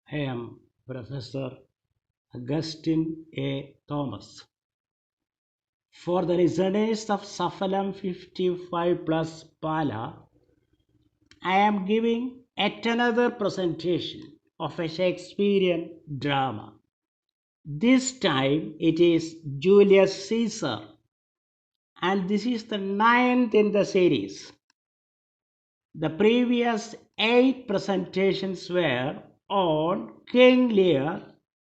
I am Professor Augustine A. Thomas. For the listeners of Safalam 55 plus Pala, I am giving yet another presentation of a Shakespearean drama. This time it is Julius Caesar, and this is the ninth in the series. The previous 8 presentations were on King Lear,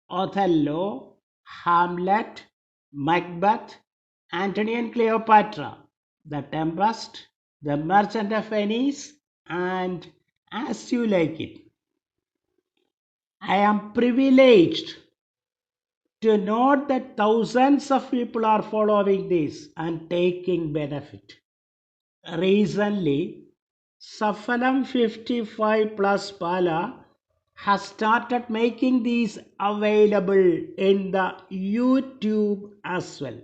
Othello, Hamlet, Macbeth, Antony and Cleopatra, The Tempest, The Merchant of Venice, and As You Like It. I am privileged to note that thousands of people are following this and taking benefit. Recently, Safalam 55 plus Pala has started making these available in the YouTube as well.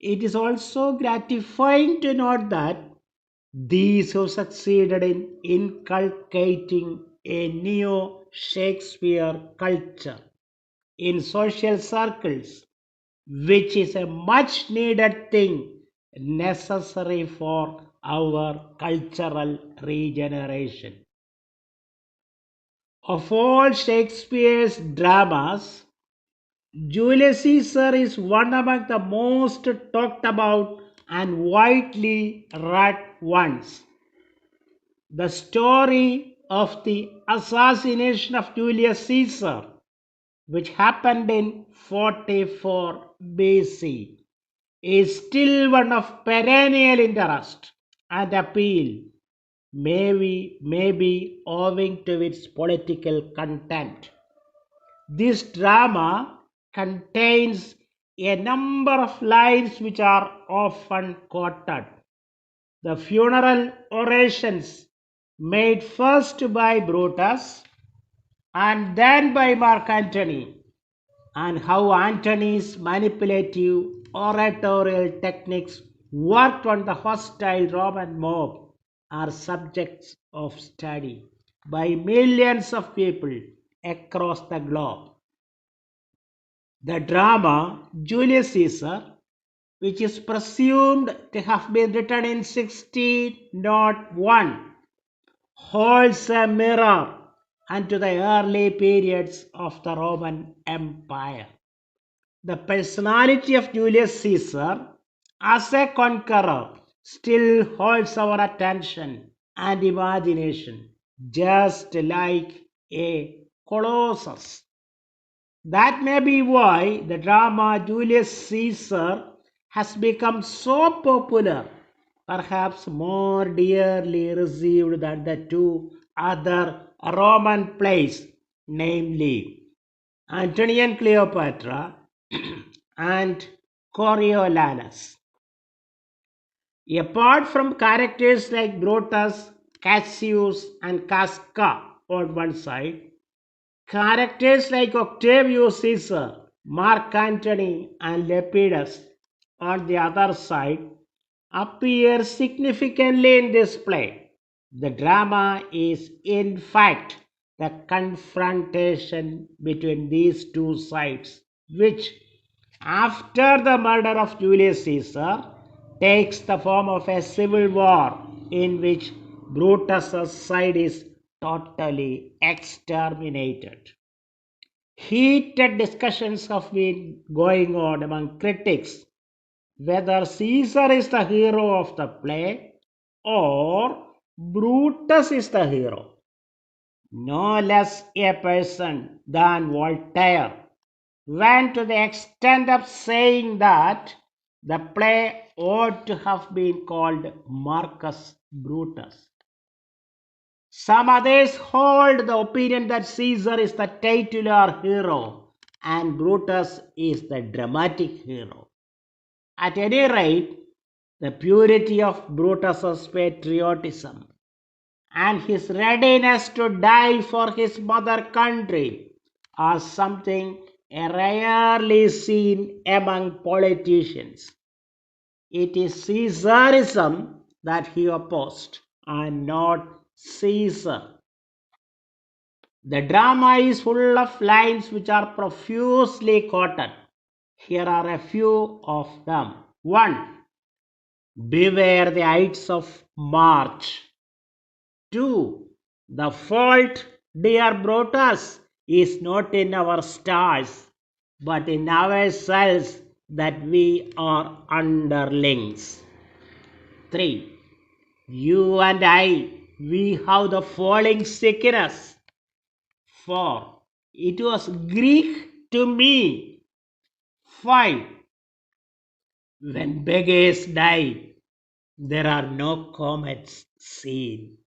It is also gratifying to note that these have succeeded in inculcating a neo-Shakespeare culture in social circles, which is a much needed thing necessary for our cultural regeneration. Of all Shakespeare's dramas, Julius Caesar is one among the most talked about and widely read ones. The story of the assassination of Julius Caesar, which happened in 44 BC, is still one of perennial interest and appeal, maybe owing to its political content. This drama contains a number of lines which are often quoted. The funeral orations made first by Brutus and then by Mark Antony, and how Antony's manipulative oratorial techniques worked on the hostile Roman mob are subjects of study by millions of people across the globe. The drama Julius Caesar, which is presumed to have been written in 1601, holds a mirror unto the early periods of the Roman Empire. The personality of Julius Caesar as a conqueror still holds our attention and imagination, just like a colossus. That may be why the drama Julius Caesar has become so popular, perhaps more dearly received than the two other Roman plays, namely Antony and Cleopatra and Coriolanus. Apart from characters like Brutus, Cassius, and Casca on one side, characters like Octavius Caesar, Mark Antony, and Lepidus on the other side appear significantly in this play. The drama is, in fact, the confrontation between these two sides, which, after the murder of Julius Caesar, takes the form of a civil war in which Brutus's side is totally exterminated. Heated discussions have been going on among critics whether Caesar is the hero of the play or Brutus is the hero. No less a person than Voltaire went to the extent of saying that the play ought to have been called Marcus Brutus. Some others hold the opinion that Caesar is the titular hero and Brutus is the dramatic hero. At any rate, the purity of Brutus's patriotism and his readiness to die for his mother country are something rarely seen among politicians. It is Caesarism that he opposed and not Caesar. The drama is full of lines which are profusely quoted. Here are a few of them. 1. Beware the Ides of March. 2. The fault, dear Brutus, is not in our stars, but in ourselves that we are underlings. 3. You and I, we have the falling sickness. 4. It was Greek to me. 5. When beggars die, there are no comets seen.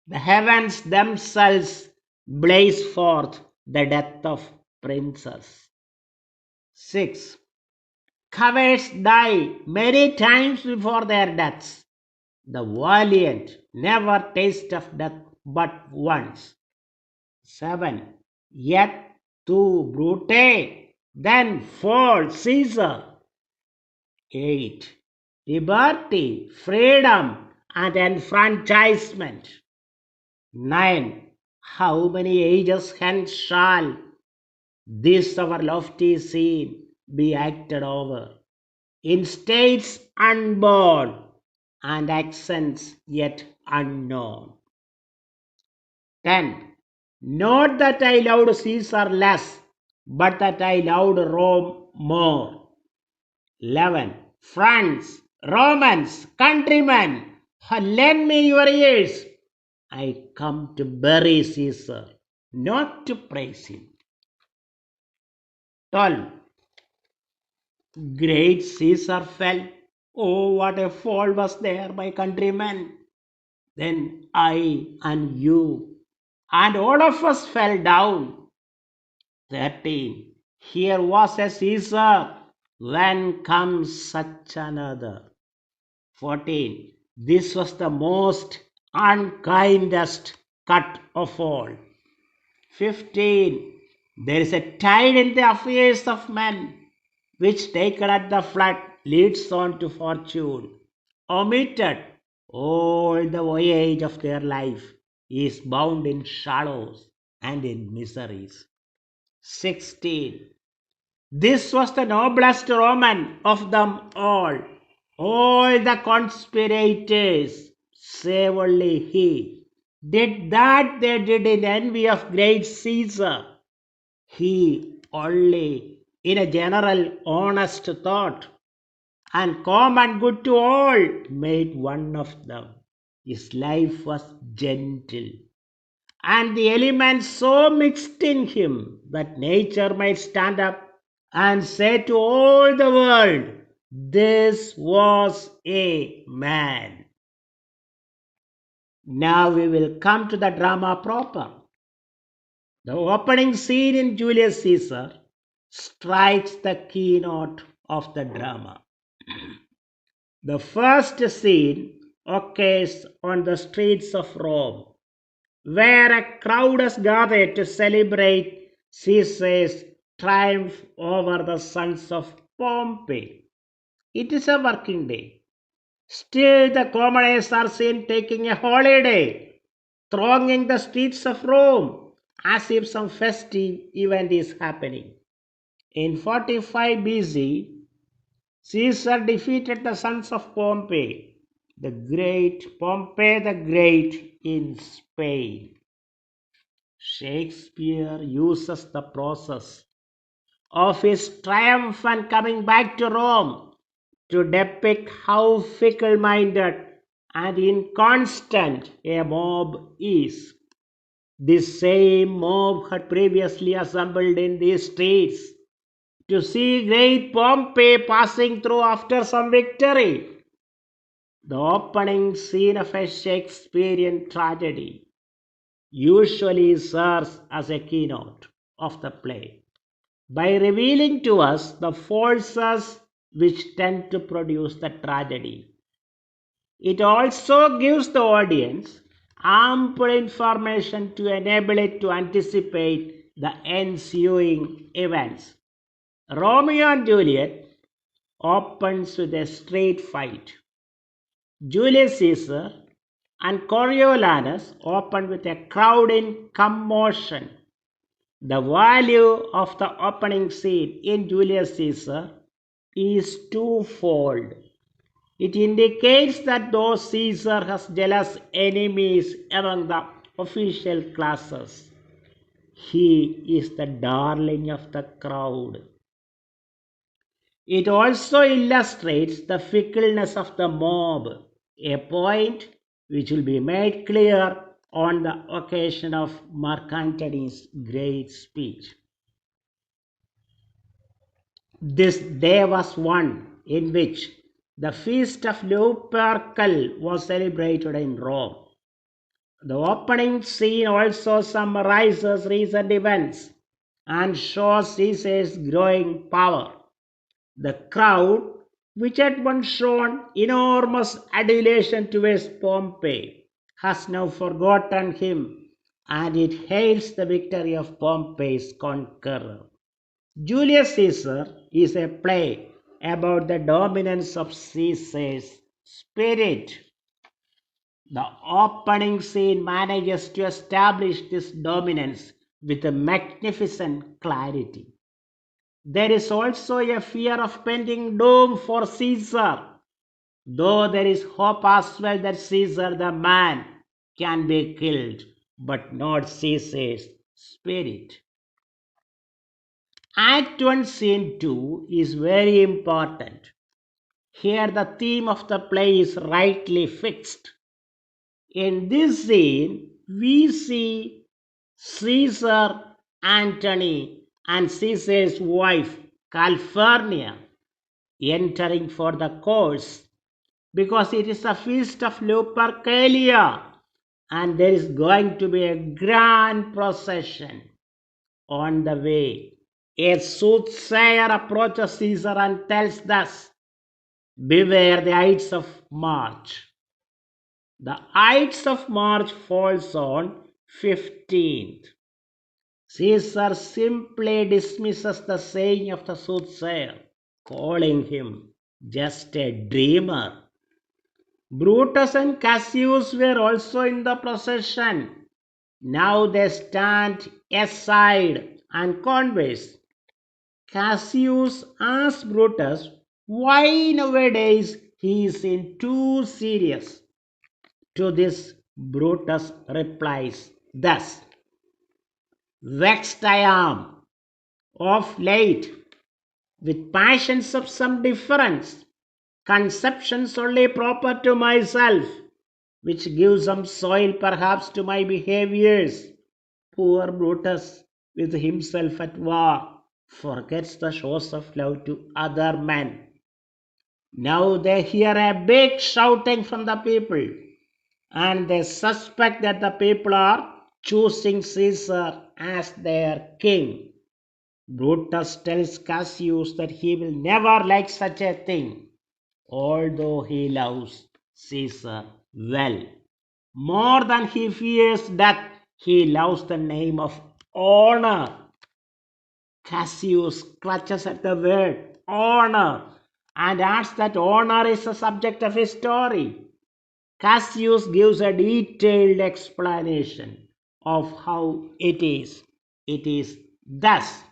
The heavens themselves blaze forth the death of princes. 6. Cowards die many times before their deaths. The valiant never taste of death but once. 7. Yet tu brute, then fall Caesar. 8. Liberty, freedom, and enfranchisement. 9. How many ages hence shall this our lofty scene be acted over, in states unborn and accents yet unknown? 10. Not that I loved Caesar less, but that I loved Rome more. 11. Friends, Romans, countrymen, lend me your ears. I come to bury Caesar, not to praise him. 12. Great Caesar fell. Oh, what a fall was there, my countrymen. Then I and you and all of us fell down. 13. Here was a Caesar, when comes such another? 14. This was the most unkindest cut of all. 15. There is a tide in the affairs of men, which taken at the flood leads on to fortune. Omitted, all the voyage of their life is bound in shallows and in miseries. 16. This was the noblest Roman of them all. All the conspirators, save only he, did that they did in envy of great Caesar. He only, in a general honest thought and common good to all, made one of them. His life was gentle, and the elements so mixed in him that nature might stand up and say to all the world, this was a man. Now we will come to the drama proper. The opening scene in Julius Caesar strikes the keynote of the drama. The first scene occurs on the streets of Rome, where a crowd has gathered to celebrate Caesar's triumph over the sons of Pompey. It is a working day. Still, the commoners are seen taking a holiday, thronging the streets of Rome as if some festive event is happening. In 45 BC, Caesar defeated the sons of Pompey, Pompey the Great in Spain. Shakespeare uses the process of his triumph and coming back to Rome to depict how fickle-minded and inconstant a mob is. This same mob had previously assembled in these streets to see great Pompey passing through after some victory. The opening scene of a Shakespearean tragedy usually serves as a keynote of the play by revealing to us the forces which tend to produce the tragedy. It also gives the audience ample information to enable it to anticipate the ensuing events. Romeo and Juliet opens with a street fight. Julius Caesar and Coriolanus opened with a crowd in commotion. The value of the opening scene in Julius Caesar is twofold. It indicates that though Caesar has jealous enemies among the official classes, he is the darling of the crowd. It also illustrates the fickleness of the mob, a point which will be made clear on the occasion of Mark Antony's great speech. This day was one in which the feast of Lupercal was celebrated in Rome. The opening scene also summarizes recent events and shows Caesar's growing power. The crowd, which had once shown enormous adulation towards Pompey, has now forgotten him, and it hails the victory of Pompey's conqueror. Julius Caesar is a play about the dominance of Caesar's spirit. The opening scene manages to establish this dominance with a magnificent clarity. There is also a fear of pending doom for Caesar, though there is hope as well that Caesar the man can be killed, but not Caesar's spirit. Act 1 Scene 2 is very important. Here the theme of the play is rightly fixed. In this scene, we see Caesar, Antony, and Caesar's wife, Calphurnia, entering for the course because it is a feast of Lupercalia and there is going to be a grand procession. On the way, a soothsayer approaches Caesar and tells thus, "Beware the Ides of March." The Ides of March falls on 15th. Caesar simply dismisses the saying of the soothsayer, calling him just a dreamer. Brutus and Cassius were also in the procession. Now they stand aside and converse. Cassius asks Brutus why nowadays he is too serious. To this, Brutus replies thus, "Vexed I am of late with passions of some difference, conceptions only proper to myself, which give some soil perhaps to my behaviors." Poor Brutus, with himself at war, forgets the shows of love to other men. Now they hear a big shouting from the people, and they suspect that the people are choosing Caesar as their king. Brutus tells Cassius that he will never like such a thing, although he loves Caesar well. More than he fears death, he loves the name of honor. Cassius clutches at the word honor and adds that honor is the subject of his story. Cassius gives a detailed explanation of how it is. It is thus: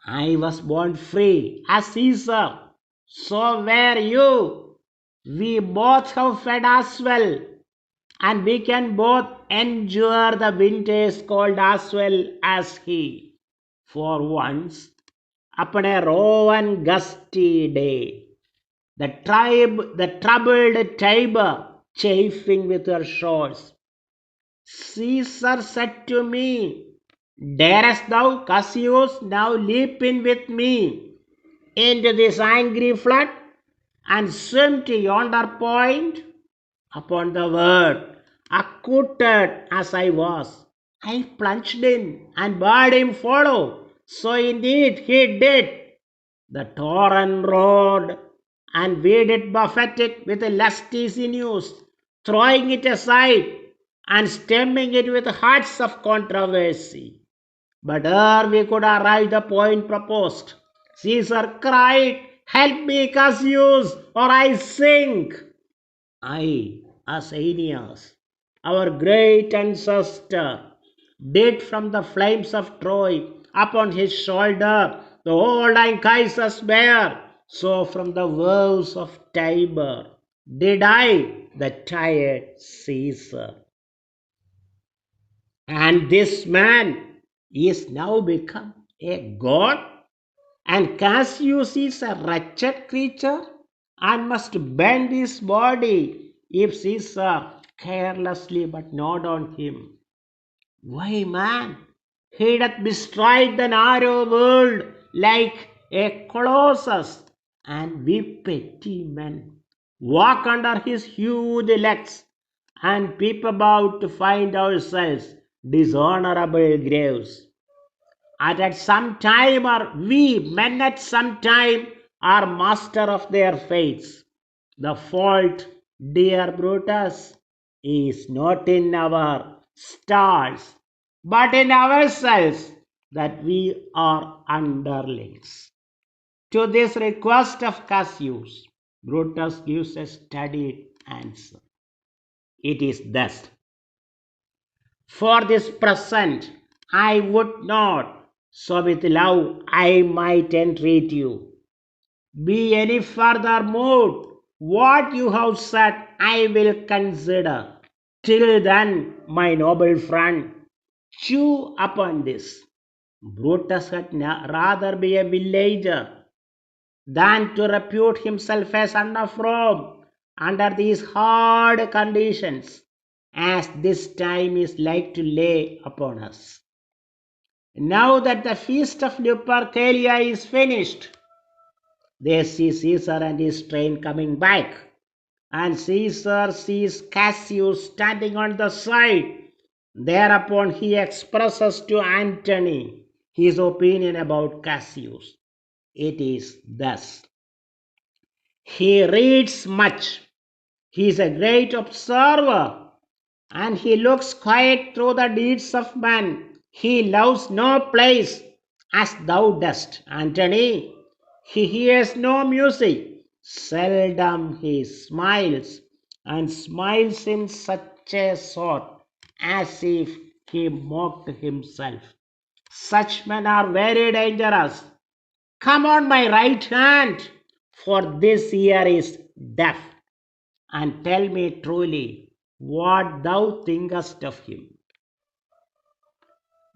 "I was born free as Caesar, so were you. We both have fed as well, and we can both endure the winter's cold as well as he. For once, upon a raw and gusty day, the troubled Tiber chafing with her shores, Caesar said to me, 'Darest thou, Cassius, now leap in with me into this angry flood and swim to yonder point?' Upon the word, accoutred as I was, I plunged in and bade him follow. So indeed he did. The torrent roared, and we did buffet it with lusty sinews, throwing it aside and stemming it with hearts of controversy. But ere we could arrive the point proposed, Caesar cried, 'Help me, Cassius, or I sink!' I as Aeneas, our great ancestor, did from the flames of Troy upon his shoulder the old Anchises bear, so from the waves of Tiber did I, the tired Caesar. And this man is now become a god, and Cassius is a wretched creature and must bend his body if Caesar carelessly but not on him. Why, man, he doth bestride the narrow world like a colossus, and we petty men walk under his huge legs and peep about to find ourselves dishonorable graves. And at some time are we men at some time are master of their fates. The fault, dear Brutus, is not in our stars, but in ourselves that we are underlings. To this request of Cassius, Brutus gives a studied answer. It is thus: for this present I would not, so with love I might entreat you, be any further moved. What you have said I will consider. Till then, my noble friend, chew upon this. Brutus had rather be a villager than to repute himself a son of Rome under these hard conditions, as this time is like to lay upon us. Now that the feast of Lupercalia is finished, they see Caesar and his train coming back, and Caesar sees Cassius standing on the side. Thereupon he expresses to Antony his opinion about Cassius. It is thus: he reads much, he is a great observer, and he looks quiet through the deeds of men. He loves no place as thou dost, Antony. He hears no music. Seldom he smiles, and smiles in such a sort as if he mocked himself. Such men are very dangerous. Come on my right hand, for this ear is deaf, and tell me truly what thou thinkest of him.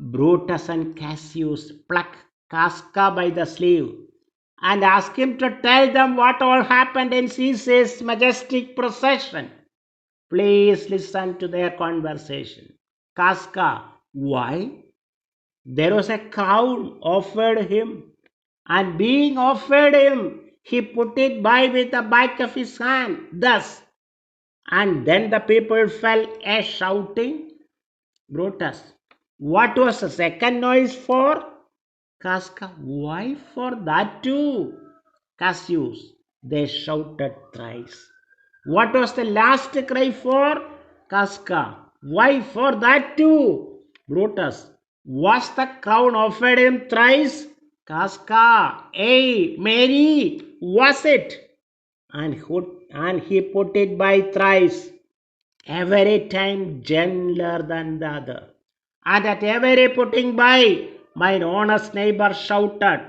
Brutus and Cassius pluck Casca by the sleeve and ask him to tell them what all happened in Caesar's majestic procession. Please listen to their conversation. Casca, why? There was a crown offered him, and being offered him, he put it by with the back of his hand, thus, and then the people fell a shouting. Brutus, what was the second noise for? Casca, why for that too? Cassius, they shouted thrice. What was the last cry for? Casca, why for that too? Brutus, was the crown offered him thrice? Casca, hey, Mary, was it? And he put it by thrice, every time gentler than the other. And at every putting by, mine honest neighbor shouted,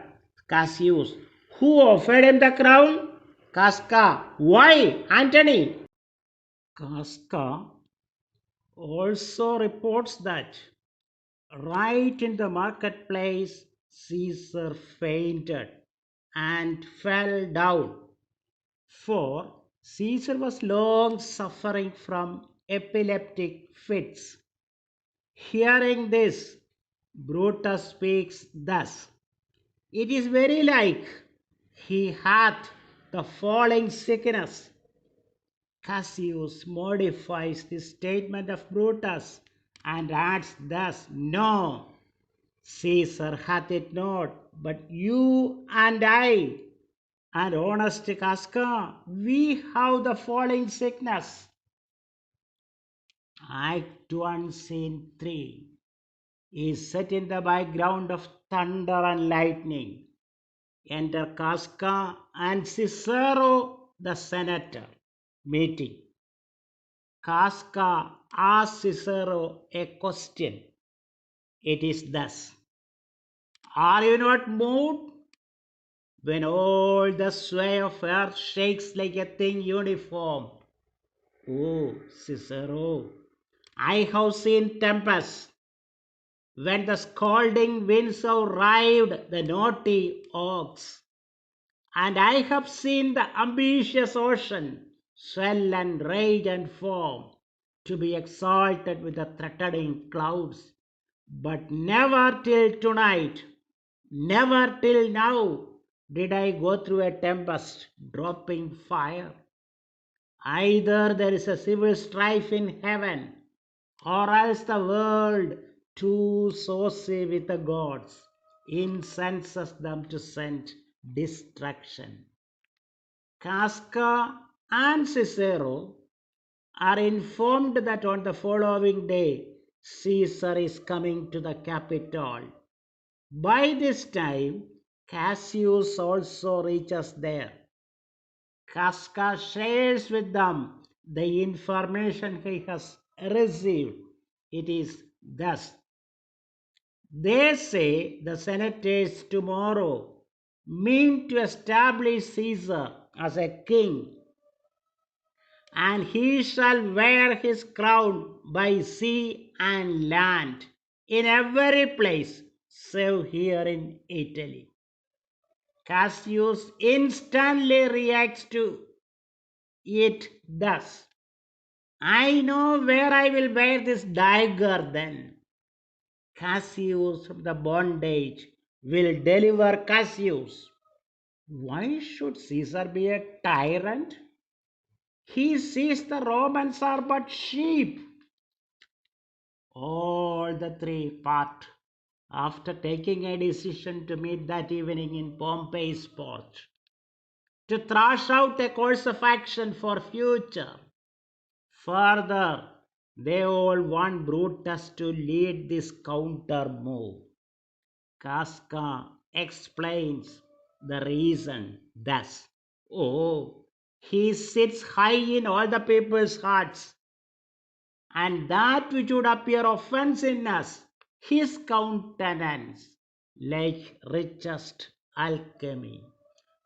Cassius, who offered him the crown? Casca, why, Antony? Casca also reports that right in the marketplace, Caesar fainted and fell down, for Caesar was long suffering from epileptic fits. Hearing this, Brutus speaks thus: it is very like he hath the falling sickness. Cassius modifies the statement of Brutus and adds thus: no, Caesar hath it not, but you and I, and honest Casca, we have the falling sickness. Act 1, Scene 3 is set in the background of thunder and lightning. Enter Casca and Cicero the senator meeting. Casca asked Cicero a question. It is thus: Are you not moved when all the sway of earth shakes like a thing uniform? Oh, Cicero, I have seen tempests when the scalding winds have rived the knotty oaks, and I have seen the ambitious ocean swell and rage and foam to be exalted with the threatening clouds. But never till tonight, never till now, did I go through a tempest dropping fire. Either there is a civil strife in heaven, or else the world, too saucy with the gods, incenses them to send destruction. Casca and Cicero are informed that on the following day Caesar is coming to the capital. By this time, Cassius also reaches there. Casca shares with them the information he has received. It is thus: they say the senators tomorrow mean to establish Caesar as a king, and he shall wear his crown by sea and land in every place, save here in Italy. Cassius instantly reacts to it thus: I know where I will bear this dagger then. Cassius from the bondage will deliver Cassius. Why should Caesar be a tyrant? He sees the Romans are but sheep. All the three part after taking a decision to meet that evening in Pompey's porch, to thrash out a course of action for future. Further, they all want Brutus to lead this counter move. Casca explains the reason thus: Oh, he sits high in all the people's hearts, and that which would appear offense in us, his countenance, like richest alchemy,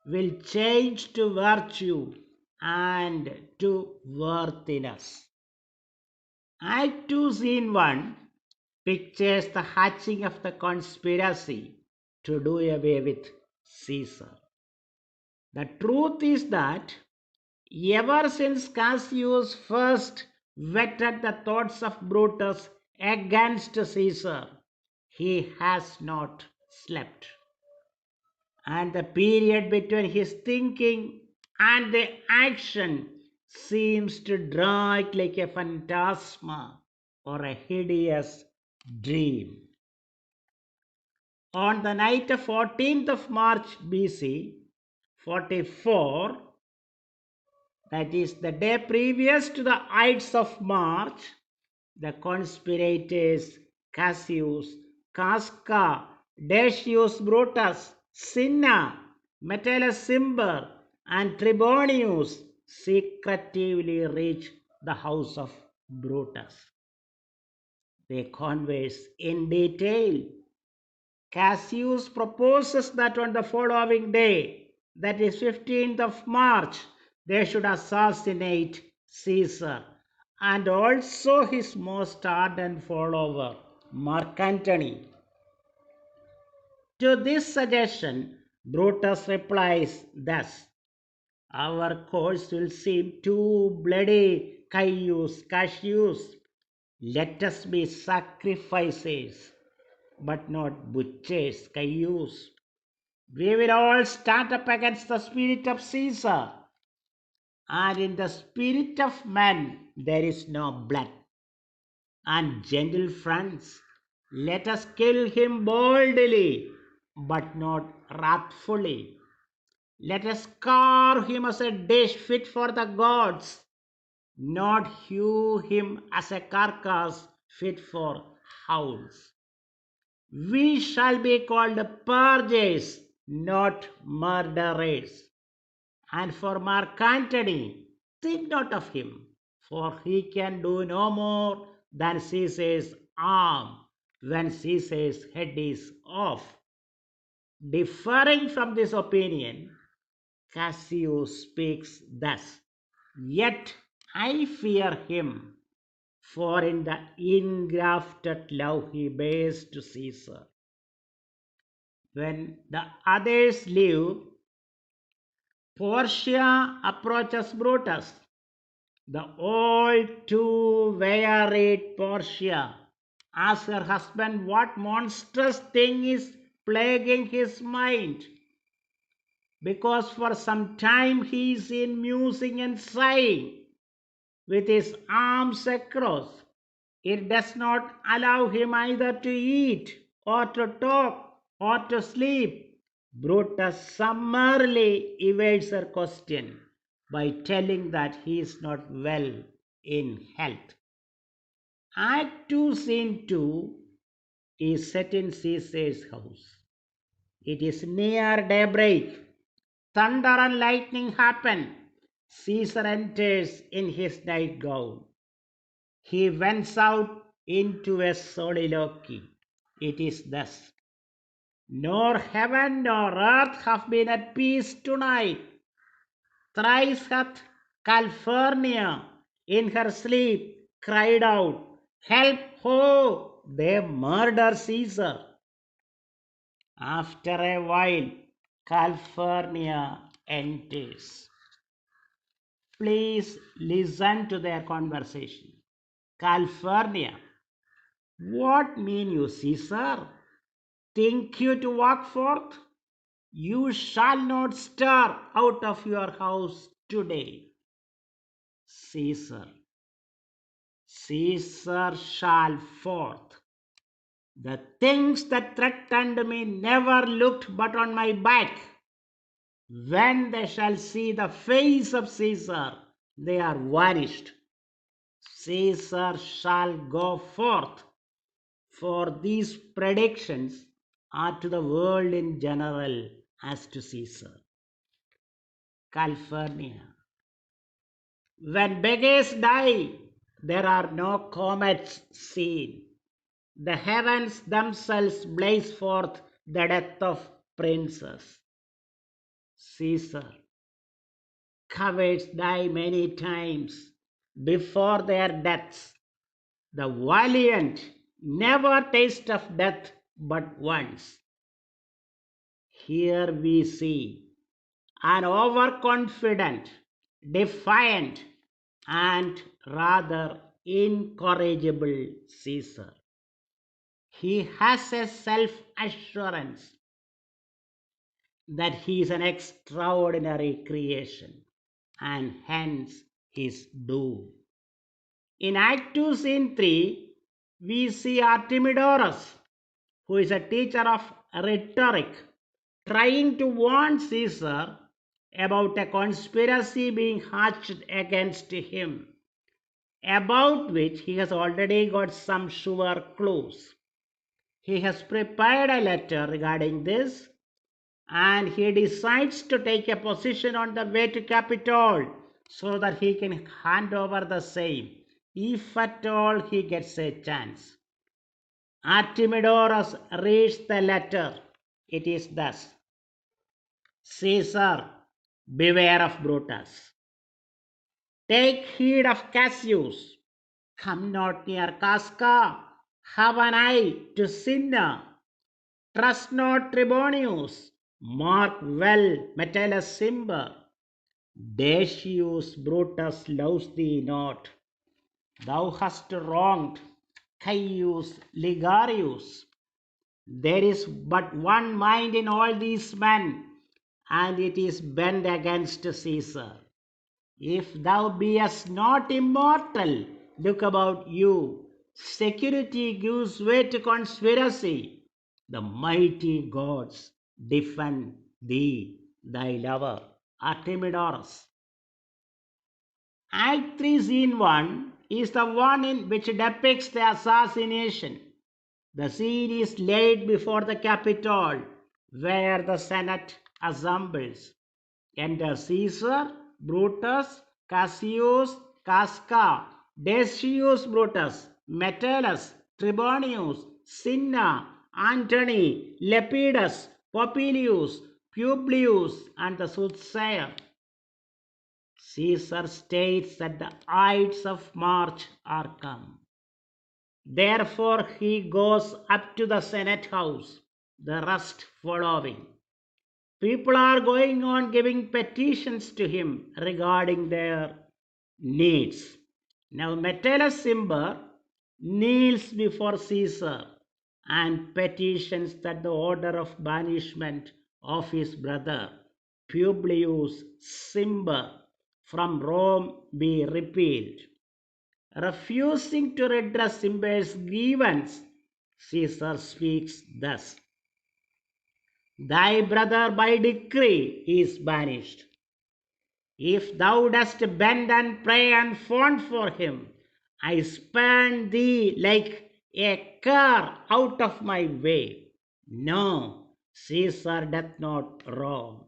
will change to virtue and to worthiness. Act 2, Scene 1 pictures the hatching of the conspiracy to do away with Caesar. The truth is that ever since Cassius first whetted the thoughts of Brutus against Caesar, he has not slept. And the period between his thinking and the action seems to drag like a phantasma or a hideous dream. On the night of 14th of March BC 44, that is the day previous to the Ides of March, the conspirators Cassius, Casca, Decius Brutus, Cinna, Metellus Cimber, and Trebonius secretively reach the house of Brutus. They converse in detail. Cassius proposes that on the following day, that is 15th of March, they should assassinate Caesar and also his most ardent follower, Mark Antony. To this suggestion, Brutus replies thus: Our course will seem too bloody, Caius Cassius. Let us be sacrifices, but not butchers, Caius. We will all stand up against the spirit of Caesar, and in the spirit of man there is no blood. And gentle friends, let us kill him boldly, but not wrathfully. Let us carve him as a dish fit for the gods, not hew him as a carcass fit for hounds. We shall be called purgers, not murderers. And for Mark Antony, think not of him, for he can do no more than Caesar's arm when Caesar's head is off. Differing from this opinion, Cassius speaks thus: Yet I fear him, for in the ingrafted love he bears to Caesar. When the others leave, Portia approaches Brutus. The old too-wearied Portia asks her husband what monstrous thing is plaguing his mind, because for some time he is in musing and sighing with his arms across. It does not allow him either to eat or to talk or to sleep. Brutus summarily evades her question by telling that he is not well in health. Act 2, Scene 2 is set in Caesar's house. It is near daybreak. Thunder and lightning happen. Caesar enters in his nightgown. He vents out into a soliloquy. It is thus: Nor heaven nor earth have been at peace tonight. Thrice hath Calphurnia in her sleep cried out, Help, ho! They murder Caesar. After a while, Calphurnia enters. Please listen to their conversation. Calphurnia: What mean you, Caesar? Think you to walk forth? You shall not stir out of your house today. Caesar: Caesar shall forth. The things that threatened me never looked but on my back. When they shall see the face of Caesar, they are vanished. Caesar shall go forth, for these predictions are to the world in general as to Caesar. Calphurnia: When beggars die, there are no comets seen. The heavens themselves blaze forth the death of princes. Caesar: Cowards die many times before their deaths. The valiant never taste of death but once. Here we see an overconfident, defiant, and rather incorrigible Caesar. He has a self-assurance that he is an extraordinary creation, and hence his doom. In Act 2, Scene 3, we see Artemidorus, who is a teacher of rhetoric, trying to warn Caesar about a conspiracy being hatched against him, about which he has already got some sure clues. He has prepared a letter regarding this, and he decides to take a position on the way to Capitol so that he can hand over the same, if at all he gets a chance. Artemidorus reads the letter. It is thus: Caesar, beware of Brutus. Take heed of Cassius. Come not near Casca. Have an eye to Cinna. Trust not Trebonius. Mark well Metellus Cimber. Decius Brutus loves thee not. Thou hast wronged Caius Ligarius. There is but one mind in all these men, and it is bent against Caesar. If thou beest not immortal, look about you. Security gives way to conspiracy. The mighty gods defend thee, thy lover, Artemidorus. Act 3, Scene 1 is the one in which depicts the assassination. The scene is laid before the Capitol, where the Senate assembles. Enter Caesar, Brutus, Cassius, Casca, Decius Brutus, Metellus, Trebonius, Cinna, Antony, Lepidus, Popilius, Publius, and the soothsayer. Caesar states that the Ides of March are come. Therefore he goes up to the Senate house, the rest following. People are going on giving petitions to him regarding their needs. Now Metellus Cimber kneels before Caesar and petitions that the order of banishment of his brother Publius Cimber from Rome be repealed. Refusing to redress Cimber's grievance, Caesar speaks thus: Thy brother by decree is banished. If thou dost bend and pray and fawn for him, I spurn thee like a cur out of my way. No, Caesar doth not wrong,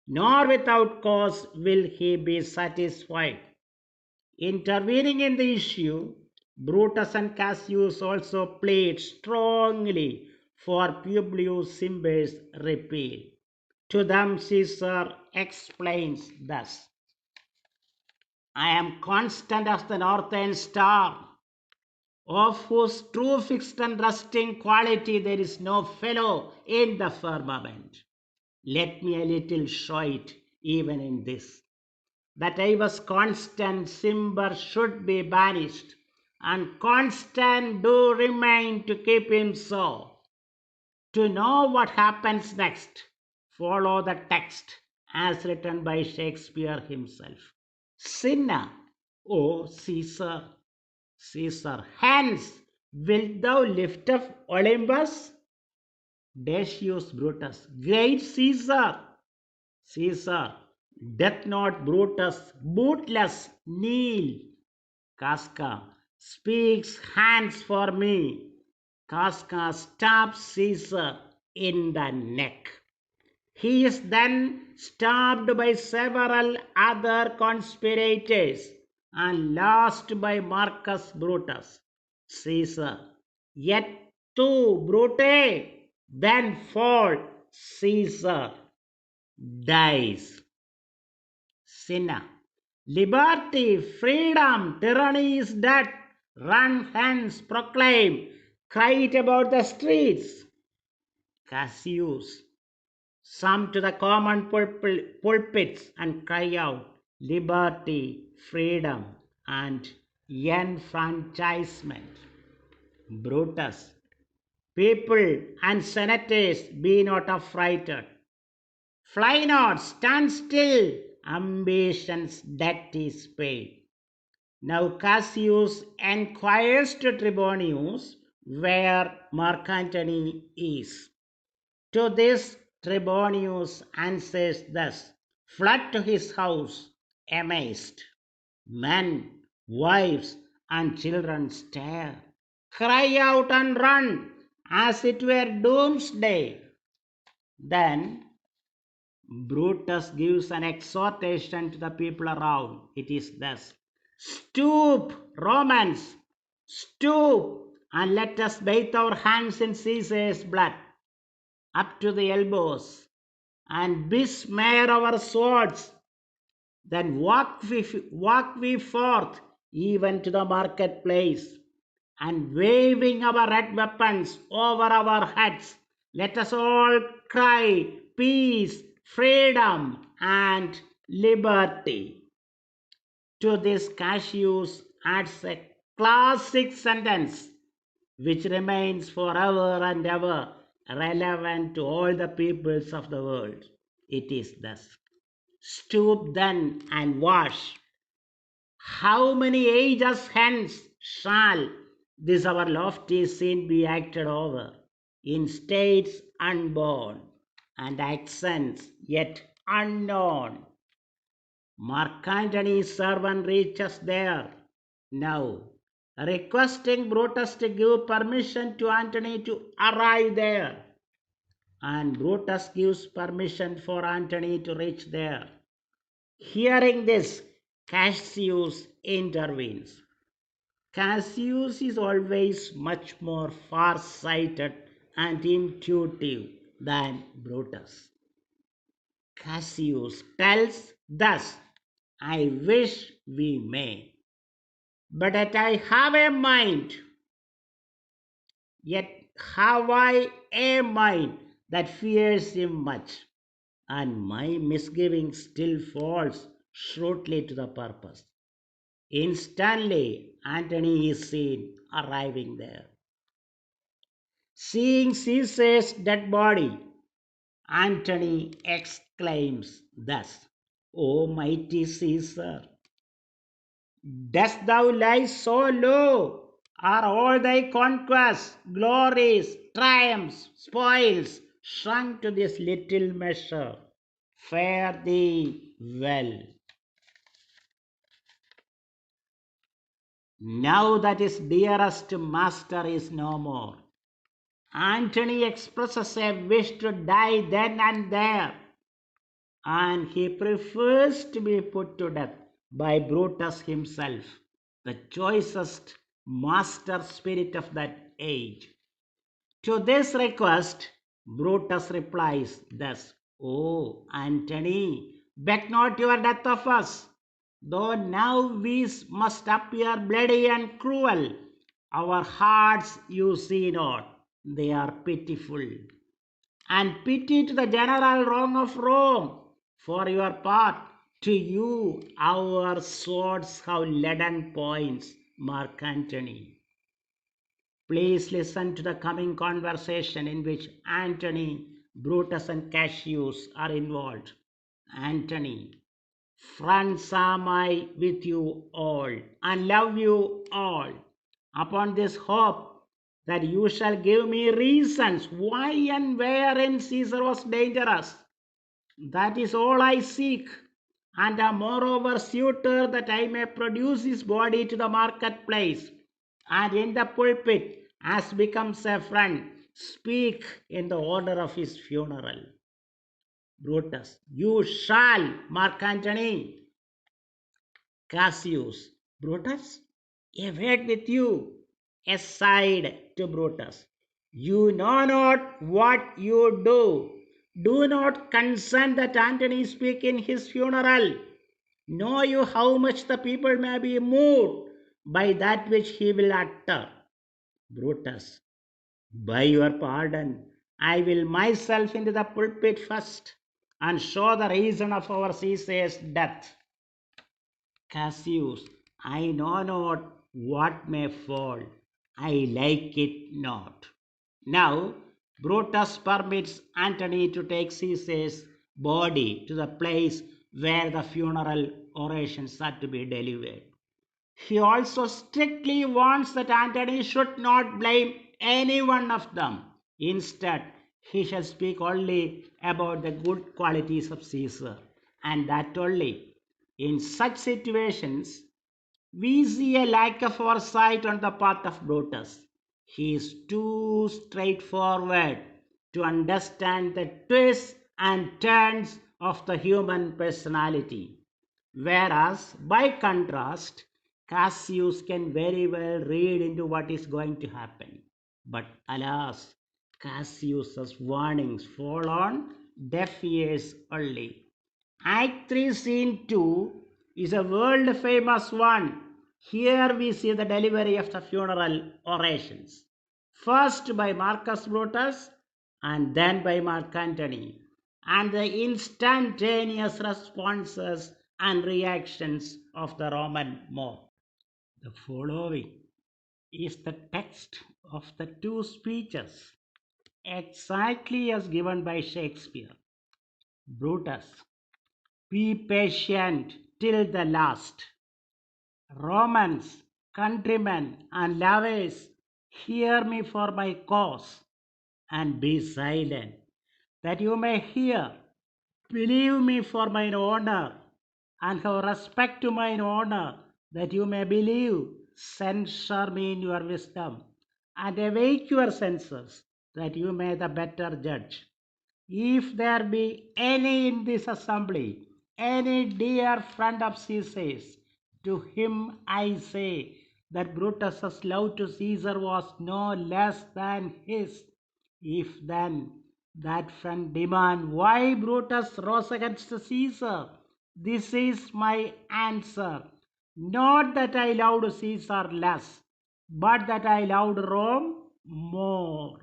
nor without cause will he be satisfied. Intervening in the issue, Brutus and Cassius also plead strongly for Publius Cimber's repeal. To them Caesar explains thus: I am constant as the northern star, of whose true fixed and resting quality there is no fellow in the firmament. Let me a little show it even in this, that I was constant, Cimber should be banished, and constant do remain to keep him so. To know what happens next, follow the text as written by Shakespeare himself. Cinna, O Caesar, Caesar, hence wilt thou lift up Olympus? Decius Brutus, great Caesar, Caesar, doth not Brutus bootless kneel? Casca, speaks hands for me. Casca stabs Caesar in the neck. He is then stabbed by several other conspirators and last by Marcus Brutus. Caesar, yet tu, Brute, then fall. Caesar dies. Cinna, liberty, freedom, tyranny is dead. Run hence, proclaim, cry it about the streets. Cassius, some to the common pulpits and cry out liberty, freedom, and enfranchisement. Brutus, people and senators, be not affrighted. Fly not, stand still, ambition's debt is paid. Now Cassius enquires to Trebonius where Mark Antony is. To this Trebonius answers thus: Flood to his house, amazed. Men, wives, and children stare, cry out and run as it were doomsday. Then Brutus gives an exhortation to the people around. It is thus: Stoop, Romans, stoop, and let us bathe our hands in Caesar's blood up to the elbows, and besmear our swords. Then walk we forth even to the marketplace, and waving our red weapons over our heads, let us all cry peace, freedom, and liberty. To this Cassius adds a classic sentence which remains forever and ever relevant to all the peoples of the world. It is thus: Stoop then and wash. How many ages hence shall this our lofty sin be acted over in states unborn and accents yet unknown? Mark Antony's servant reaches there now, requesting Brutus to give permission to Antony to arrive there. And Brutus gives permission for Antony to reach there. Hearing this, Cassius intervenes. Cassius is always much more far-sighted and intuitive than Brutus. Cassius tells thus, I wish we may, but that I have a mind, yet have I a mind that fears him much, and my misgiving still falls shrewdly to the purpose. Instantly, Antony is seen arriving there. Seeing Caesar's dead body, Antony exclaims thus, O mighty Caesar, dost thou lie so low? Are all thy conquests, glories, triumphs, spoils shrunk to this little measure? Fare thee well. Now that his dearest master is no more, Antony expresses a wish to die then and there, and he prefers to be put to death by Brutus himself, the choicest master spirit of that age. To this request, Brutus replies thus, O Antony, beg not your death of us, though now we must appear bloody and cruel. Our hearts you see not, they are pitiful. And pity to the general wrong of Rome. For your part, to you our swords have leaden points, Mark Antony. Please listen to the coming conversation in which Antony, Brutus, and Cassius are involved. Antony, friends am I with you all, and love you all, upon this hope that you shall give me reasons why and wherein Caesar was dangerous. That is all I seek, and am moreover suitor that I may produce his body to the marketplace, and in the pulpit, as becomes a friend, speak in the order of his funeral. Brutus, you shall, Mark Antony. Cassius, Brutus, a word with you. Aside to Brutus, you know not what you do. Do not consent that Antony speak in his funeral. Know you how much the people may be moved by that which he will utter. Brutus, by your pardon, I will myself into the pulpit first and show the reason of our Caesar's death. Cassius, I know not what may fall. I like it not. Now, Brutus permits Antony to take Caesar's body to the place where the funeral orations are to be delivered. He also strictly warns that Antony should not blame any one of them. Instead, he shall speak only about the good qualities of Caesar, and that only. In such situations, we see a lack of foresight on the part of Brutus. He is too straightforward to understand the twists and turns of the human personality. Whereas, by contrast, Cassius can very well read into what is going to happen. But alas, Cassius's warnings fall on deaf ears only. Act 3, Scene 2 is a world famous one. Here we see the delivery of the funeral orations. First by Marcus Brutus and then by Mark Antony, and the instantaneous responses and reactions of the Roman mob. The following is the text of the two speeches, exactly as given by Shakespeare. Brutus, be patient till the last. Romans, countrymen, and lovers, hear me for my cause, and be silent, that you may hear. Believe me for mine honor, and have respect to mine honor, that you may believe. Censure me in your wisdom, and awake your senses, that you may the better judge. If there be any in this assembly any dear friend of Caesar's. To him I say that Brutus's love to Caesar was no less than his. If then that friend demand why Brutus rose against Caesar, this is my answer. Not that I loved Caesar less, but that I loved Rome more.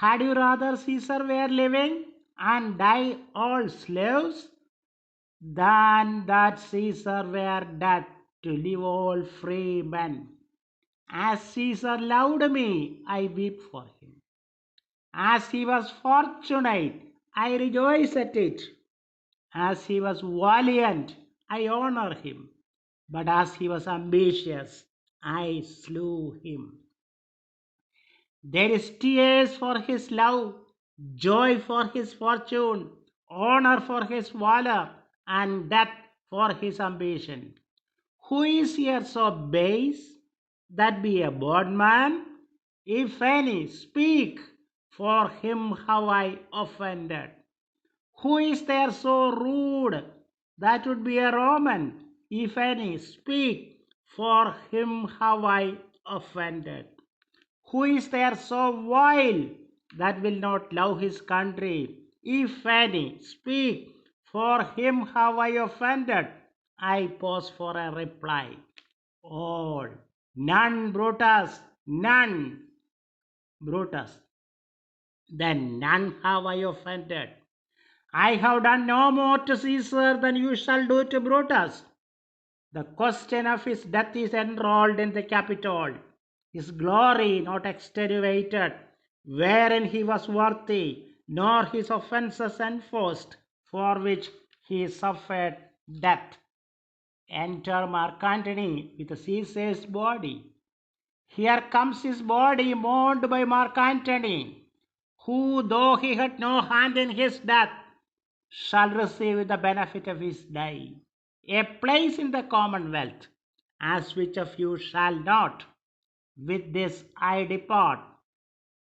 Had you rather Caesar were living and die all slaves, than that Caesar were dead to live all free men? As Caesar loved me, I weep for him. As he was fortunate, I rejoice at it. As he was valiant, I honor him. But as he was ambitious, I slew him. There is tears for his love, joy for his fortune, honor for his valor, and death for his ambition. Who is here so base that be a bondman? If any, speak, for him have I offended. Who is there so rude that would be a Roman? If any, speak, for him have I offended. Who is there so vile that will not love his country? If any, speak, for him have I offended. I pause for a reply. All. None, Brutus, none, Brutus. Then none have I offended. I have done no more to Caesar than you shall do to Brutus. The question of his death is enrolled in the Capitol, his glory not extenuated, wherein he was worthy, nor his offences enforced, for which he suffered death. Enter Mark Antony with Caesar's body. Here comes his body mourned by Mark Antony, who, though he had no hand in his death, shall receive the benefit of his day, a place in the commonwealth, as which of you shall not? With this I depart,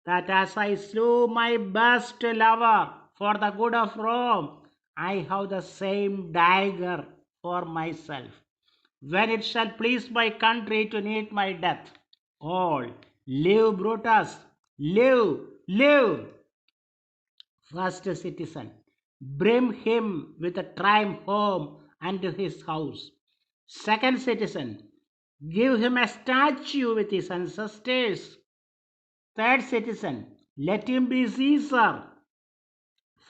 that as I slew my best lover for the good of Rome, I have the same dagger for myself, when it shall please my country to need my death. All, live Brutus, live, live. First citizen, bring him with a triumph home and to his house. Second citizen, give him a statue with his ancestors. Third citizen, let him be Caesar.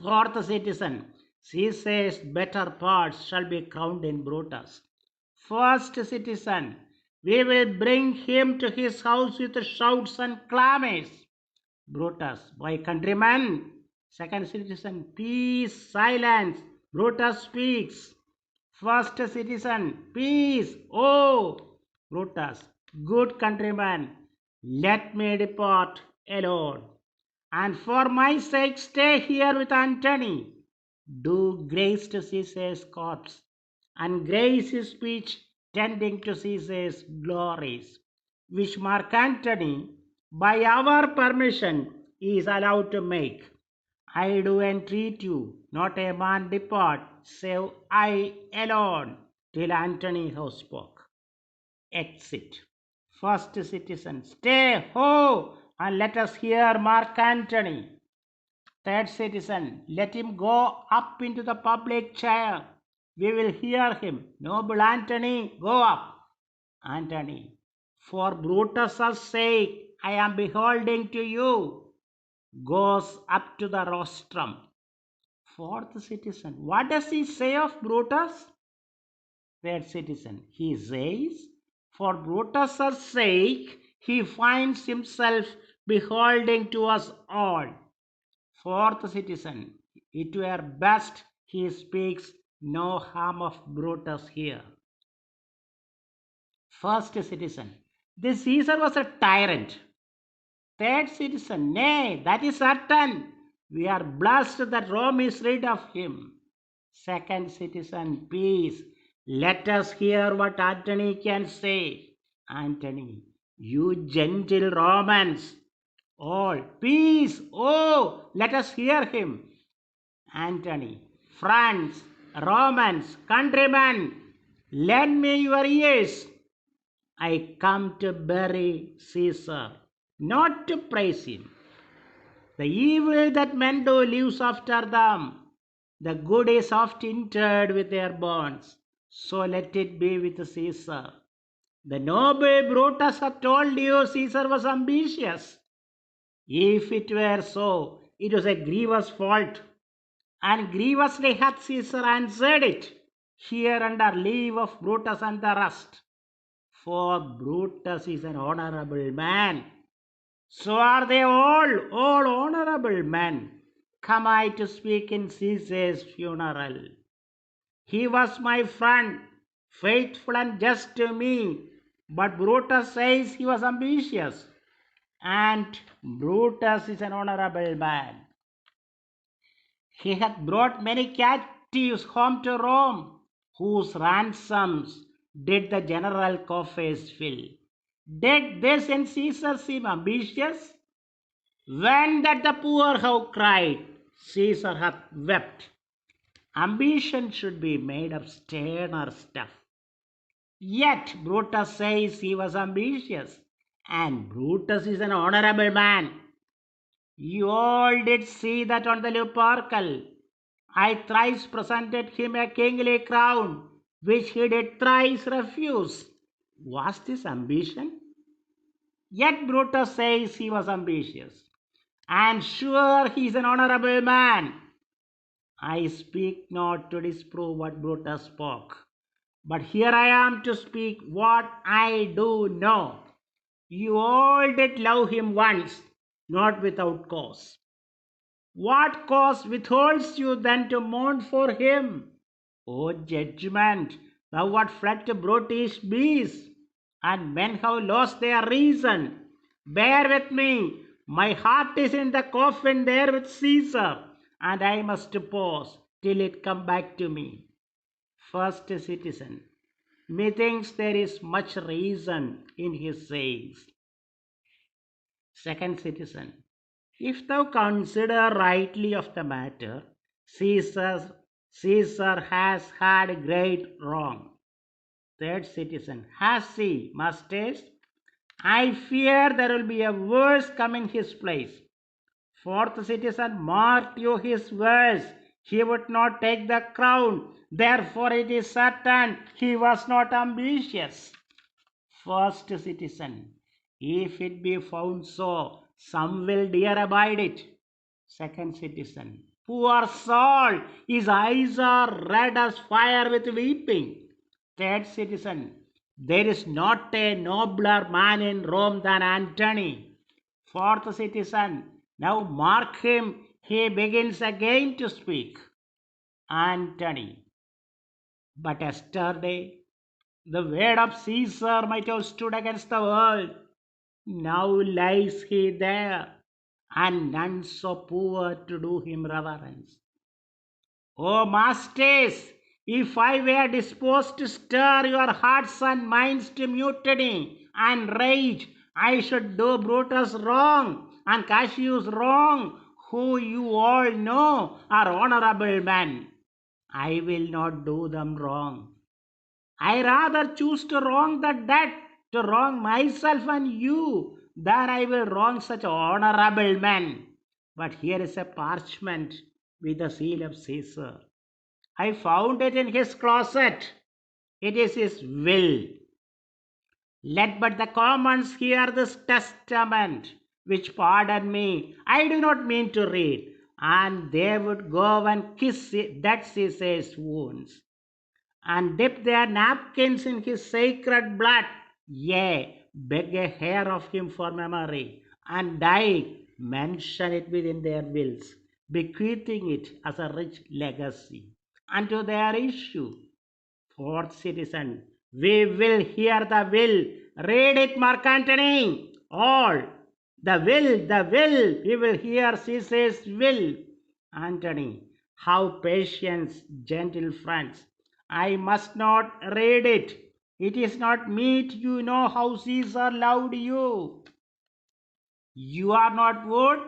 Fourth citizen, Caesar's better parts shall be crowned in Brutus. First citizen, we will bring him to his house with shouts and clamors. Brutus, my countrymen. Second citizen, peace, silence. Brutus speaks. First citizen, peace. Oh, Brutus, good countryman, let me depart alone. And for my sake, stay here with Antony. Do grace to Caesar's corpse, and grace his speech tending to Caesar's glories, which Mark Antony, by our permission, is allowed to make. I do entreat you, not a man depart, save I alone, till Antony have spoke. Exit. First citizen, stay, ho, and let us hear Mark Antony. Third citizen, let him go up into the public chair. We will hear him. Noble Antony, go up. Antony, for Brutus' sake, I am beholding to you. Goes up to the rostrum. Fourth citizen, what does he say of Brutus? Third citizen, he says, for Brutus' sake, he finds himself beholding to us all. Fourth citizen, it were best he speaks no harm of Brutus here. First citizen, this Caesar was a tyrant. Third citizen, nay, that is certain. We are blessed that Rome is rid of him. Second citizen, peace. Let us hear what Antony can say. Antony, you gentle Romans. All, peace. Oh, let us hear him. Antony, friends, Romans, countrymen, lend me your ears. I come to bury Caesar, not to praise him. The evil that men do lives after them. The good is oft interred with their bones. So let it be with Caesar. The noble Brutus had told you Caesar was ambitious. If it were so, it was a grievous fault, and grievously hath Caesar answered it, here under leave of Brutus and the rest. For Brutus is an honorable man. So are they all honorable men. Come I to speak in Caesar's funeral. He was my friend, faithful and just to me, but Brutus says he was ambitious. And Brutus is an honorable man. He hath brought many captives home to Rome, whose ransoms did the general coffers fill. Did this in Caesar seem ambitious? When that the poor have cried, Caesar hath wept. Ambition should be made of sterner stuff. Yet Brutus says he was ambitious, and Brutus is an honorable man. You all did see that on the Lupercal. I thrice presented him a kingly crown, which he did thrice refuse. Was this ambition? Yet Brutus says he was ambitious, and sure he is an honorable man. I speak not to disprove what Brutus spoke, but here I am to speak what I do know. You all did love him once, not without cause. What cause withholds you then to mourn for him? O judgment, thou art fled to brutish beasts, and men have lost their reason. Bear with me, my heart is in the coffin there with Caesar, and I must pause till it come back to me. First citizen, methinks there is much reason in his sayings. Second citizen, if thou consider rightly of the matter, Caesar has had great wrong. Third citizen, has he, masters? I fear there will be a worse come in his place. Fourth citizen, mark you his words. He would not take the crown. Therefore it is certain he was not ambitious. First citizen, if it be found so, some will dare abide it. Second citizen, poor soul, his eyes are red as fire with weeping. Third citizen, there is not a nobler man in Rome than Antony. Fourth citizen, now mark him, he begins again to speak. Antony, but yesterday the word of Caesar might have stood against the world. Now lies he there, and none so poor to do him reverence. O masters, if I were disposed to stir your hearts and minds to mutiny and rage, I should do Brutus wrong and Cassius wrong, who you all know are honorable men. I will not do them wrong. I rather choose to wrong the dead, to wrong myself and you, than I will wrong such honorable men. But here is a parchment with the seal of Caesar. I found it in his closet. It is his will. Let but the commons hear this testament, which, pardon me, I do not mean to read, and they would go and kiss dead Caesar's wounds, and dip their napkins in his sacred blood, yea, beg a hair of him for memory, and dying, mention it within their wills, bequeathing it as a rich legacy unto their issue. Fourth citizen, we will hear the will. Read it, Mark Antony. All. The will. We will hear Caesar's will. Antony, have patience, gentle friends. I must not read it. It is not meet you know how Caesar loved you. You are not wood,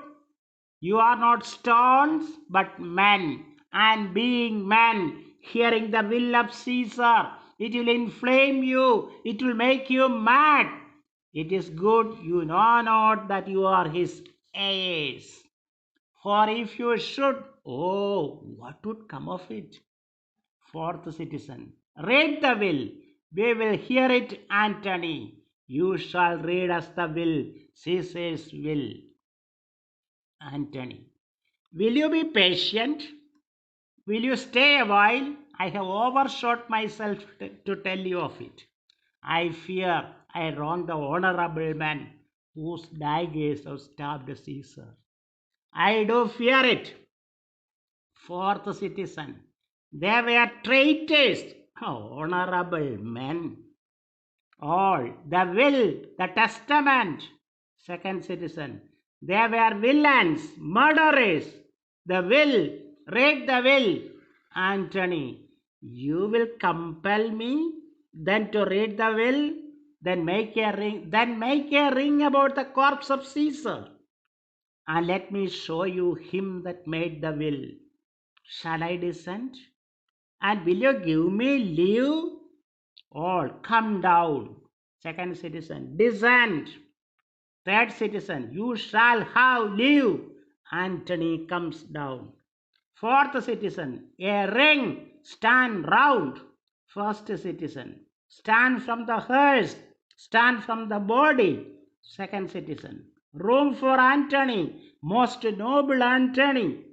you are not stones, but men. And being men, Hearing the will of Caesar, it will inflame you, it will make you mad. It is good you know not that you are his heirs. For if you should, oh, what would come of it? Fourth citizen, read the will. We will hear it, Antony. You shall read us the will, Caesar's will. Antony, will you be patient? Will you stay a while? I have overshot myself to tell you of it. I fear I wronged the honorable man whose daggers have stabbed Caesar. I do fear it. Fourth citizen, they were traitors, honorable men. All, the will, the testament. Second citizen, they were villains, murderers. The will, read the will. Antony, you will compel me then to read the will, then make a ring about the corpse of Caesar, and let me show you him that made the will. Shall I descend? And will you give me leave? All, come down. Second citizen, descend. Third citizen, you shall have leave. Antony comes down. Fourth citizen, a ring, stand round. First citizen, stand from the hearse, stand from the body. Second citizen, room for Antony, most noble Antony.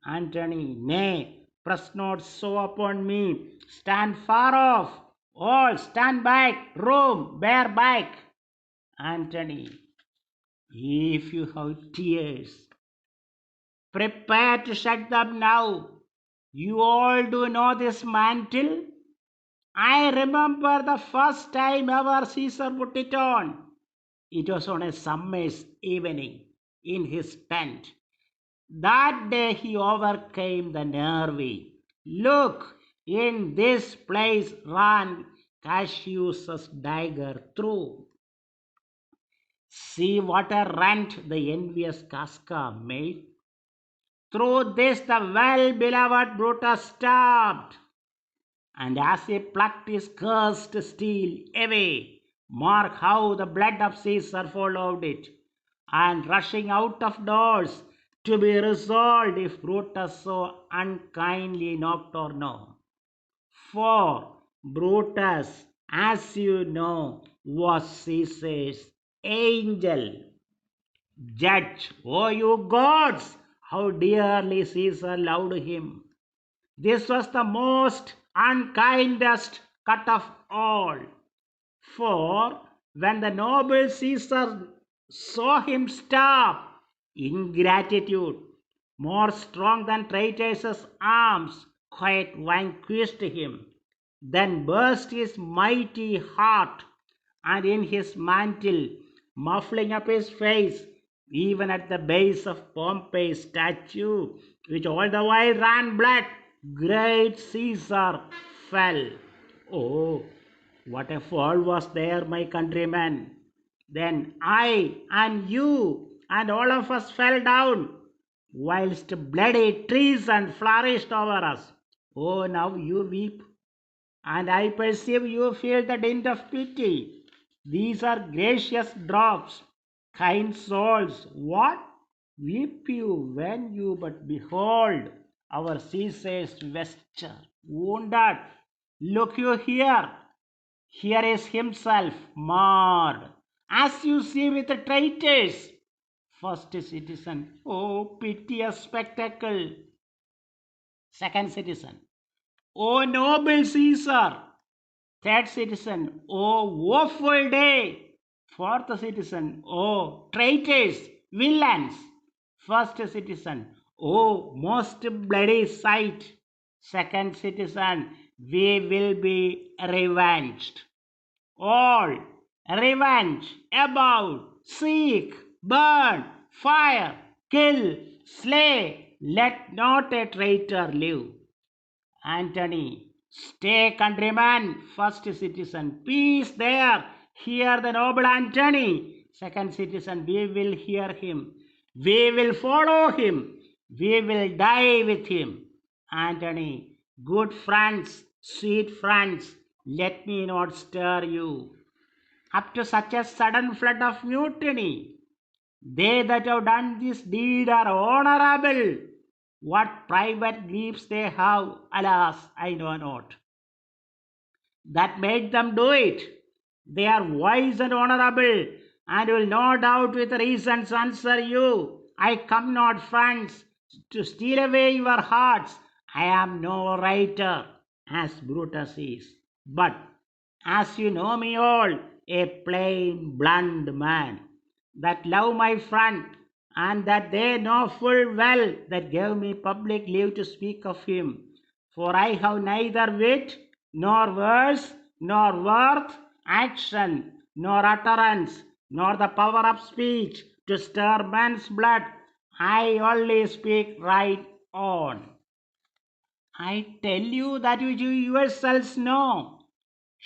Antony, nay, press not so upon me, stand far off. All, stand back, room, bear back. Antony, if you have tears, prepare to shed them now. You all do know this mantle. I remember the first time ever Caesar put it on. It was on a summer's evening in his tent. That day he overcame the nervy. Look, in this place ran Cassius's dagger through. See what a rent the envious Casca made. Through this the well-beloved Brutus stabbed, and as he plucked his cursed steel away, mark how the blood of Caesar followed it, and rushing out of doors, to be resolved if Brutus so unkindly knocked or no. For Brutus, as you know, was Caesar's angel. Judge, O you gods, how dearly Caesar loved him. This was the most unkindest cut of all. For when the noble Caesar saw him starve, ingratitude, more strong than Trajasus' arms, quite vanquished him. Then burst his mighty heart, and in his mantle, muffling up his face, even at the base of Pompey's statue, which all the while ran blood, great Caesar fell. Oh, what a fall was there, my countrymen! Then I and you and all of us fell down, whilst bloody treason flourished over us. Oh, now you weep, and I perceive you feel the dint of pity. These are gracious drops, kind souls. What? Weep you when you but behold our Caesar's vesture wounded. Look you here. Here is himself marred, as you see with the traitors. First citizen, oh piteous spectacle. Second citizen, oh noble Caesar. Third citizen, oh woeful day. Fourth citizen, oh traitors, villains. First citizen, oh most bloody sight. Second citizen, we will be revenged. All, revenge, about, seek, burn, fire, kill, slay, let not a traitor live. Antony, stay countryman, first citizen, peace there, hear the noble Antony. Second citizen, we will hear him, we will follow him, we will die with him. Antony, Good friends, sweet friends, let me not stir you up to such a sudden flood of mutiny. They that have done this deed are honorable. What private griefs they have, alas, I know not. That made them do it. They are wise and honorable, and will no doubt with reasons answer you. I come not, friends, to steal away your hearts. I am no writer, as Brutus is, but, as you know me all, a plain, blunt man, that love my friend, and that they know full well that gave me public leave to speak of him. For I have neither wit, nor words, nor worth, action, nor utterance, nor the power of speech to stir men's blood. I only speak right on. I tell you that which you yourselves know.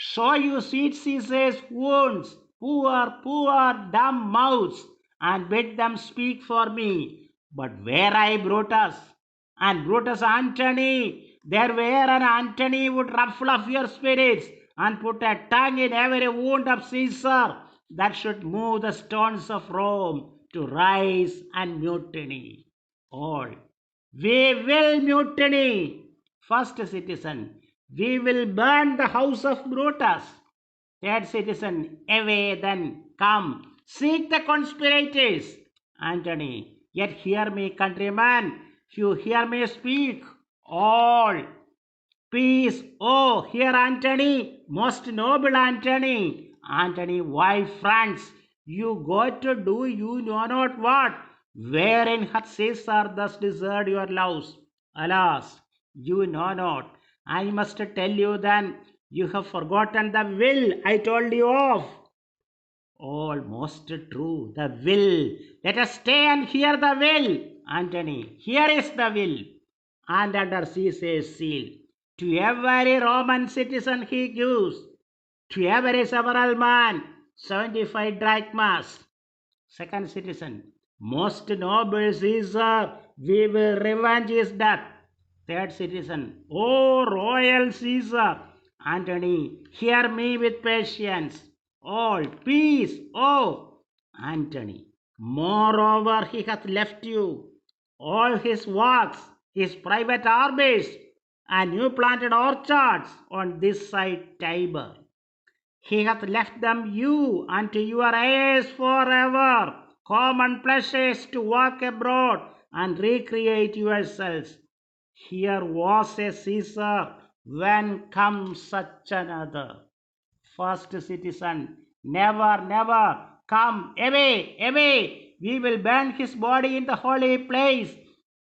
So you sweet Caesar's wounds, poor, poor, dumb mouths, and bid them speak for me. But were I Brutus, and Brutus Antony, there were an Antony would ruffle up your spirits, and put a tongue in every wound of Caesar, that should move the stones of Rome to rise and mutiny. All. We will mutiny. First citizen, we will burn the house of Brutus. Third citizen, away then, come, seek the conspirators. Antony, yet hear me, countryman, you hear me speak. All. Peace, oh, here Antony, most noble Antony. Antony, why, friends, you go to do you know not what, wherein hath Caesar thus deserved your loves? Alas, you know not. I must tell you then, you have forgotten the will I told you of. Almost true, the will. Let us stay and hear the will. Antony, here is the will. And under Caesar's seal, to every Roman citizen he gives, to every several man, 75 drachmas. Second citizen, most noble Caesar, we will revenge his death. Third citizen, O royal Caesar, Antony, hear me with patience. All peace, O Antony. Moreover, he hath left you all his works, his private arbits, and new planted orchards on this side Tiber. He hath left them you unto your heirs forever, common pleasures to walk abroad and recreate yourselves. Here was a Caesar, when comes such another? First citizen, never, never, come, away, away. We will burn his body in the holy place,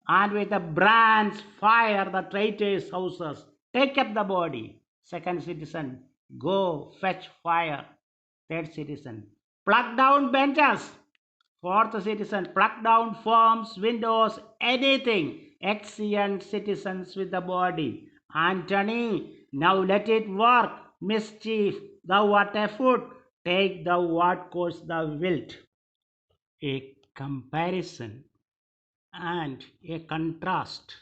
and with the brands fire the traitors' houses. Take up the body. Second citizen, go fetch fire. Third citizen, pluck down benches. Fourth citizen, pluck down forms, windows, anything. Exeunt citizens with the body. Antony, now let it work. Mischief, thou art afoot. Take thou what course thou wilt. A comparison and a contrast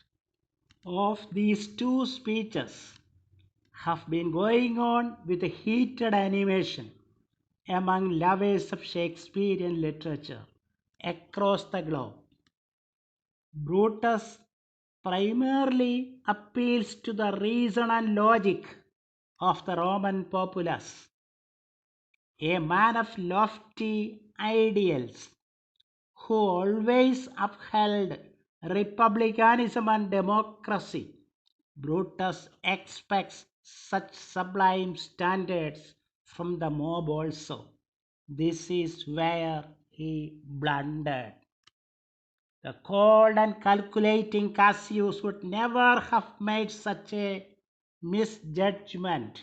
of these two speeches have been going on with heated animation among lovers of Shakespearean literature across the globe. Brutus primarily appeals to the reason and logic of the Roman populace, a man of lofty ideals who always upheld republicanism and democracy. Brutus expects such sublime standards from the mob also. This is where he blundered. The cold and calculating Cassius would never have made such a misjudgment.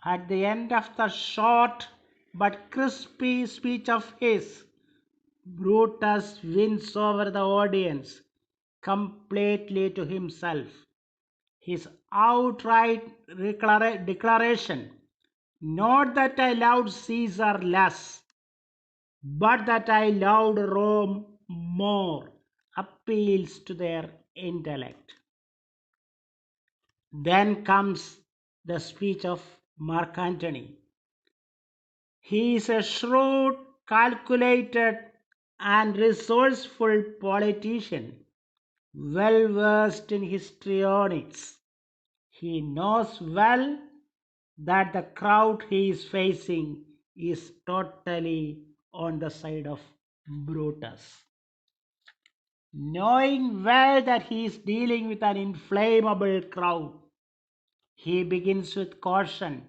At the end of the short but crispy speech of his, Brutus wins over the audience completely to himself. His outright declaration, not that I loved Caesar less, but that I loved Rome more, appeals to their intellect. Then comes the speech of Mark Antony. He is a shrewd, calculated, and resourceful politician, well versed in histrionics. He knows well that the crowd he is facing is totally on the side of Brutus. Knowing well that he is dealing with an inflammable crowd, he begins with caution,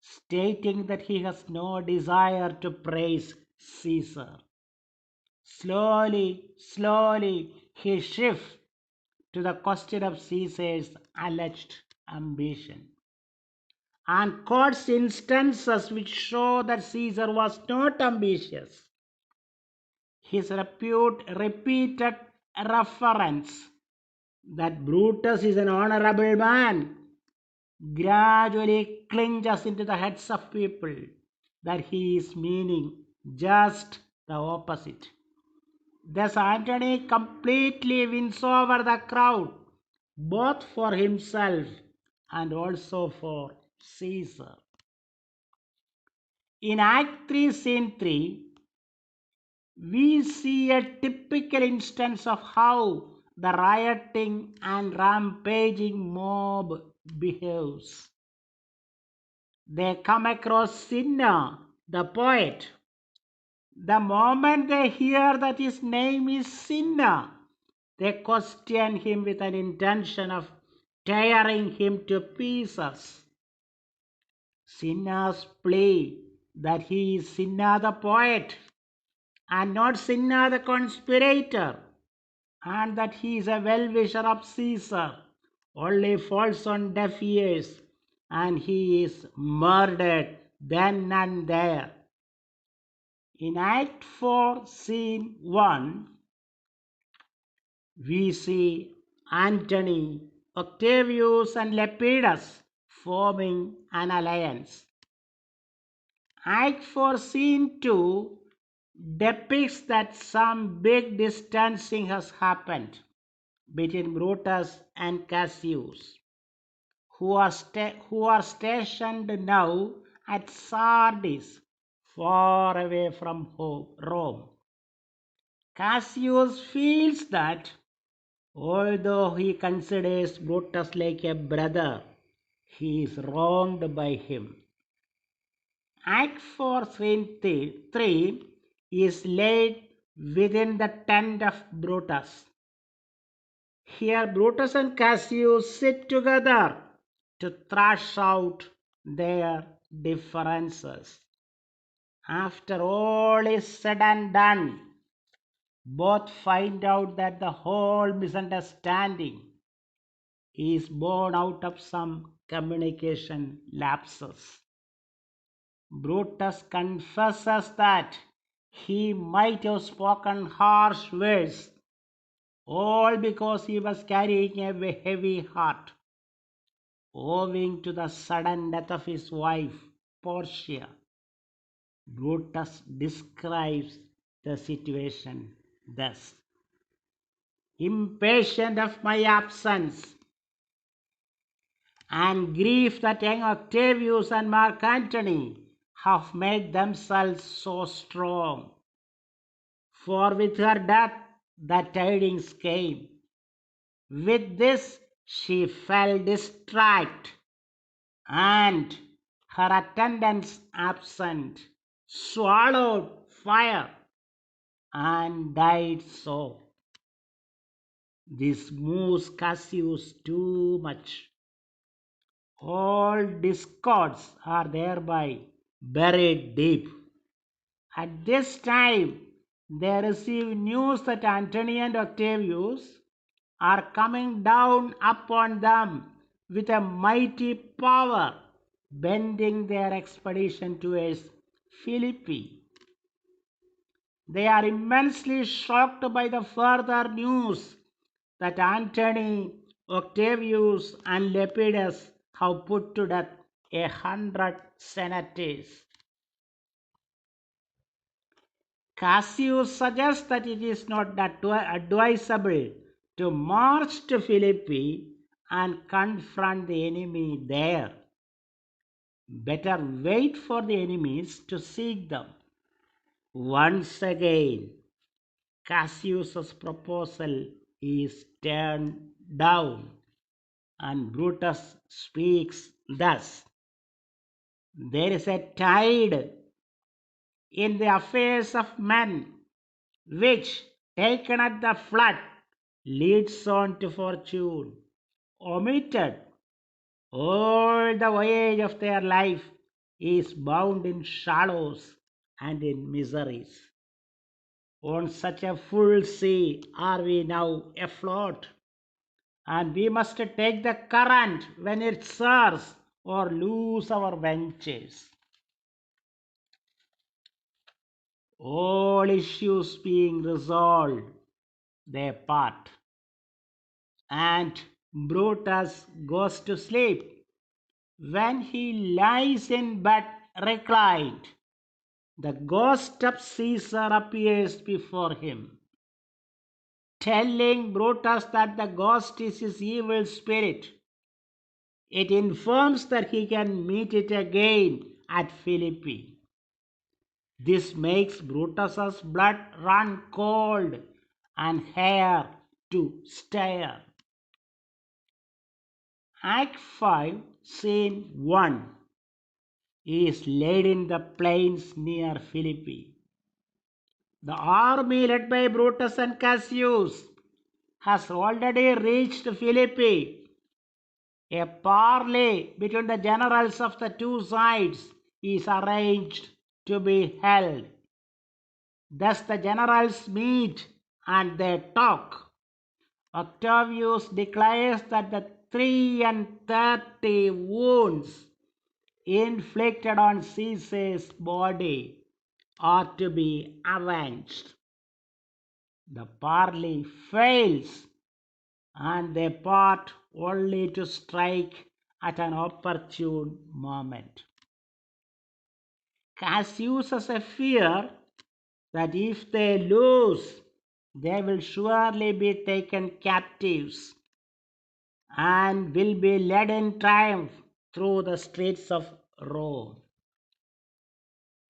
stating that he has no desire to praise Caesar. Slowly, he shifts to the question of Caesar's alleged ambition and quotes instances which show that Caesar was not ambitious. His repeated reference that Brutus is an honorable man gradually clinches into the heads of people that he is meaning just the opposite. Thus, Antony completely wins over the crowd, both for himself and also for Caesar. In Act 3, Scene 3, we see a typical instance of how the rioting and rampaging mob behaves. They come across Cinna, the poet. The moment they hear that his name is Cinna, they question him with an intention of tearing him to pieces. Cinna's plea that he is Cinna the poet and not Cinna the conspirator, and that he is a well-wisher of Caesar, only falls on deaf ears, and he is murdered then and there. In Act 4, Scene 1, we see Antony, Octavius, and Lepidus forming an alliance. Act 4, Scene 2 depicts that some big distancing has happened between Brutus and Cassius, who are stationed now at Sardis, far away from Rome. Cassius feels that although he considers Brutus like a brother, he is wronged by him. Act 4, Scene 3 is laid within the tent of Brutus. Here Brutus and Cassius sit together to thrash out their differences. After all is said and done, both find out that the whole misunderstanding is born out of some communication lapses. Brutus confesses that he might have spoken harsh words, all because he was carrying a heavy heart, owing to the sudden death of his wife, Portia. Brutus describes the situation thus: impatient of my absence, and grief that young Octavius and Mark Antony have made themselves so strong. For with her death the tidings came. With this she fell distraught, and her attendants absent swallowed fire and died so. This moves Cassius too much. All discords are thereby buried deep. At this time, they receive news that Antony and Octavius are coming down upon them with a mighty power, bending their expedition towards Philippi. They are immensely shocked by the further news that Antony, Octavius, and Lepidus have put to death 100 senators. Cassius suggests that it is not advisable to march to Philippi and confront the enemy there. Better wait for the enemies to seek them. Once again, Cassius's proposal is turned down, and Brutus speaks thus: "There is a tide in the affairs of men, which, taken at the flood, leads on to fortune. Omitted, all the voyage of their life is bound in shallows and in miseries. On such a full sea are we now afloat, and we must take the current when it serves or lose our ventures. All issues being resolved, they part, and Brutus goes to sleep. When he lies in bed reclined, the ghost of Caesar appears before him, telling Brutus that the ghost is his evil spirit. It informs that he can meet it again at Philippi. This makes Brutus's blood run cold and hair to stare. Act 5, Scene 1 is laid in the plains near Philippi. The army led by Brutus and Cassius has already reached Philippi. A parley between the generals of the two sides is arranged to be held. Thus the generals meet and they talk. Octavius declares that the 33 wounds inflicted on Caesar's body are to be avenged. The parley fails, and they part only to strike at an opportune moment. Cassius has a fear that if they lose, they will surely be taken captives and will be led in triumph through the streets of Rome.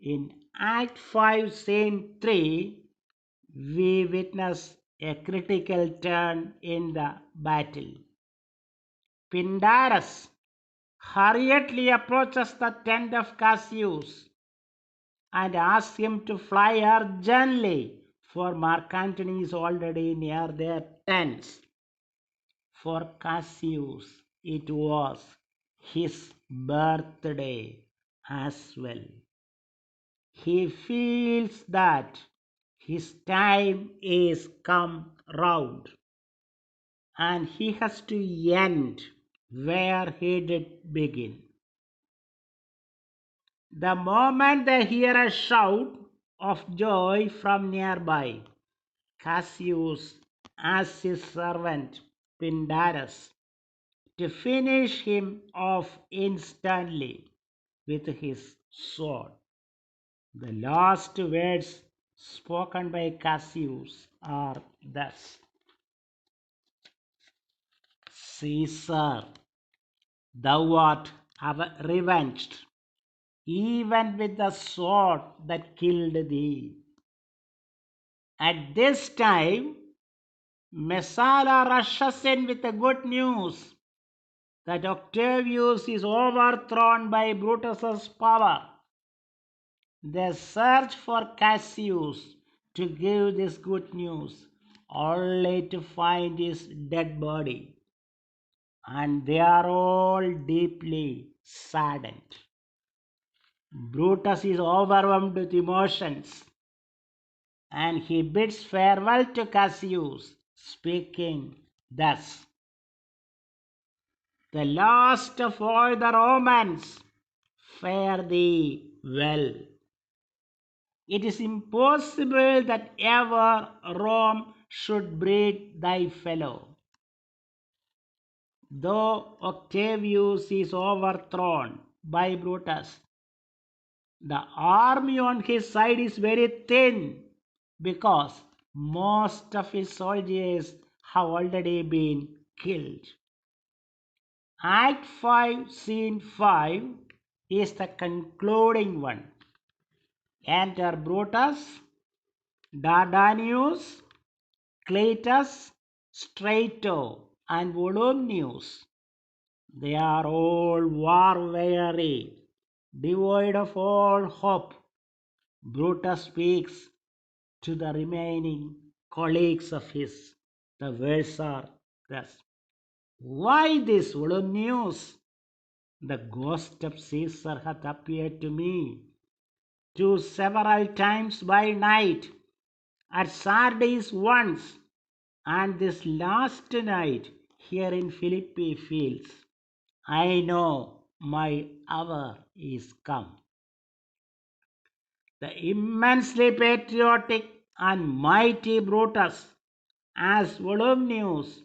In Act 5, Scene 3, we witness a critical turn in the battle. Pindarus hurriedly approaches the tent of Cassius and asks him to fly urgently, for Mark Antony is already near their tents. For Cassius, it was his birthday as well. He feels that his time is come round, and he has to end where he did begin. The moment they hear a shout of joy from nearby, Cassius asks his servant Pindarus to finish him off instantly with his sword. The last words spoken by Cassius are thus: "Caesar, thou art revenged, even with the sword that killed thee." At this time, Messala rushes in with the good news that Octavius is overthrown by Brutus's power. They search for Cassius to give this good news, only to find his dead body, and they are all deeply saddened. Brutus is overwhelmed with emotions, and he bids farewell to Cassius, speaking thus: "The last of all the Romans, fare thee well. It is impossible that ever Rome should breed thy fellow. Though Octavius is overthrown by Brutus, the army on his side is very thin, because most of his soldiers have already been killed. Act 5, Scene 5 is the concluding one. Enter Brutus, Dardanius, Cletus, Strato, and Volumnius. They are all war-weary, devoid of all hope. Brutus speaks to the remaining colleagues of his. The words are thus: "Why this Volumnius? The ghost of Caesar hath appeared to me two several times by night, at Sardis once, and this last night here in Philippi fields. I know my hour is come." The immensely patriotic and mighty Brutus asked Volumnius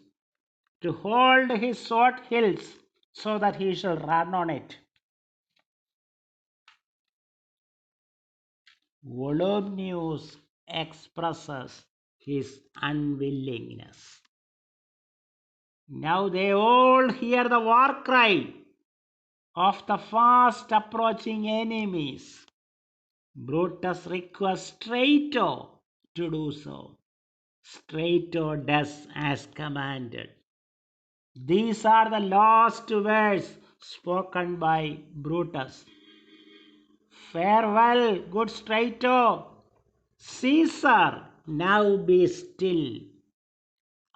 to hold his sword hilts so that he shall run on it. Volumnius expresses his unwillingness. Now they all hear the war cry of the fast approaching enemies. Brutus requests Strato to do so. Strato does as commanded. These are the last words spoken by Brutus. "Farewell, good Strato. Caesar, now be still.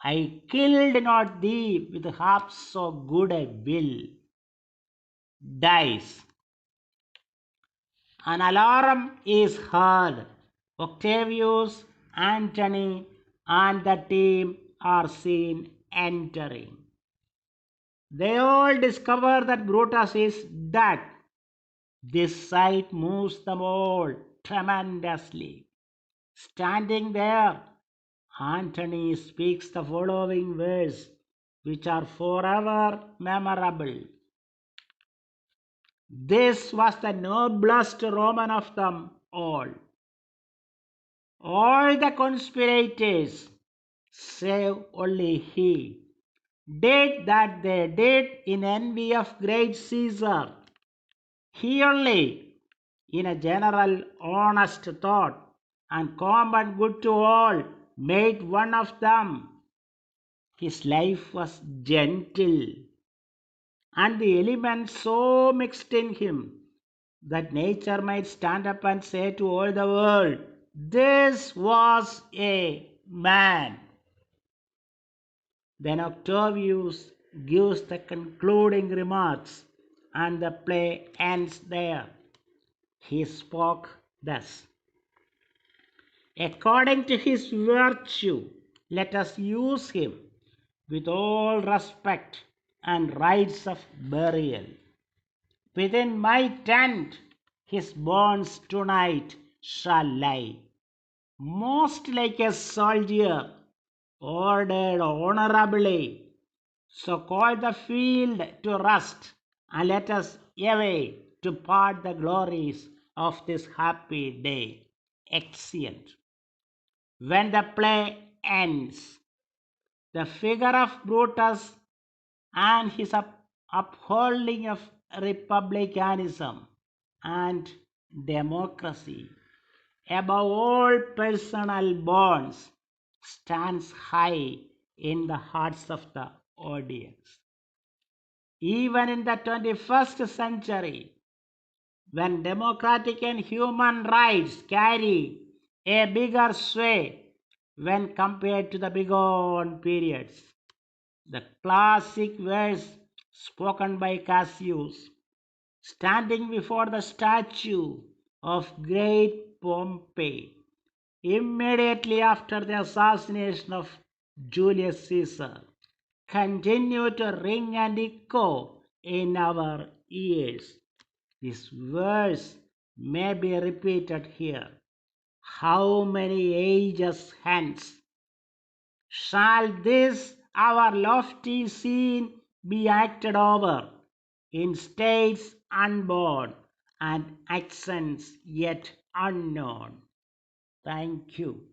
I killed not thee with half so good a will." Dies. An alarm is heard. Octavius, Antony, and the team are seen entering. They all discover that Brutus is dead. This sight moves them all tremendously. Standing there, Antony speaks the following words, which are forever memorable. This was the noblest Roman of them all. All the conspirators, save only he, did that they did in envy of great Caesar. He only, in a general honest thought and common good to all, made one of them. His life was gentle, and the elements so mixed in him that nature might stand up and say to all the world, "This was a man." Then Octavius gives the concluding remarks, and the play ends there. He spoke thus: "According to his virtue, let us use him with all respect and rites of burial. Within my tent his bones tonight shall lie, most like a soldier, ordered honorably. So call the field to rest, and let us away to part the glories of this happy day." Exeunt. When the play ends, the figure of Brutus and his upholding of republicanism and democracy above all personal bonds stands high in the hearts of the audience. Even in the 21st century, when democratic and human rights carry a bigger sway when compared to the bygone periods, the classic words spoken by Cassius, standing before the statue of great Pompey immediately after the assassination of Julius Caesar, continue to ring and echo in our ears. This verse may be repeated here. How many ages hence shall this our lofty scene be acted over, in states unborn and accents yet unknown? Thank you.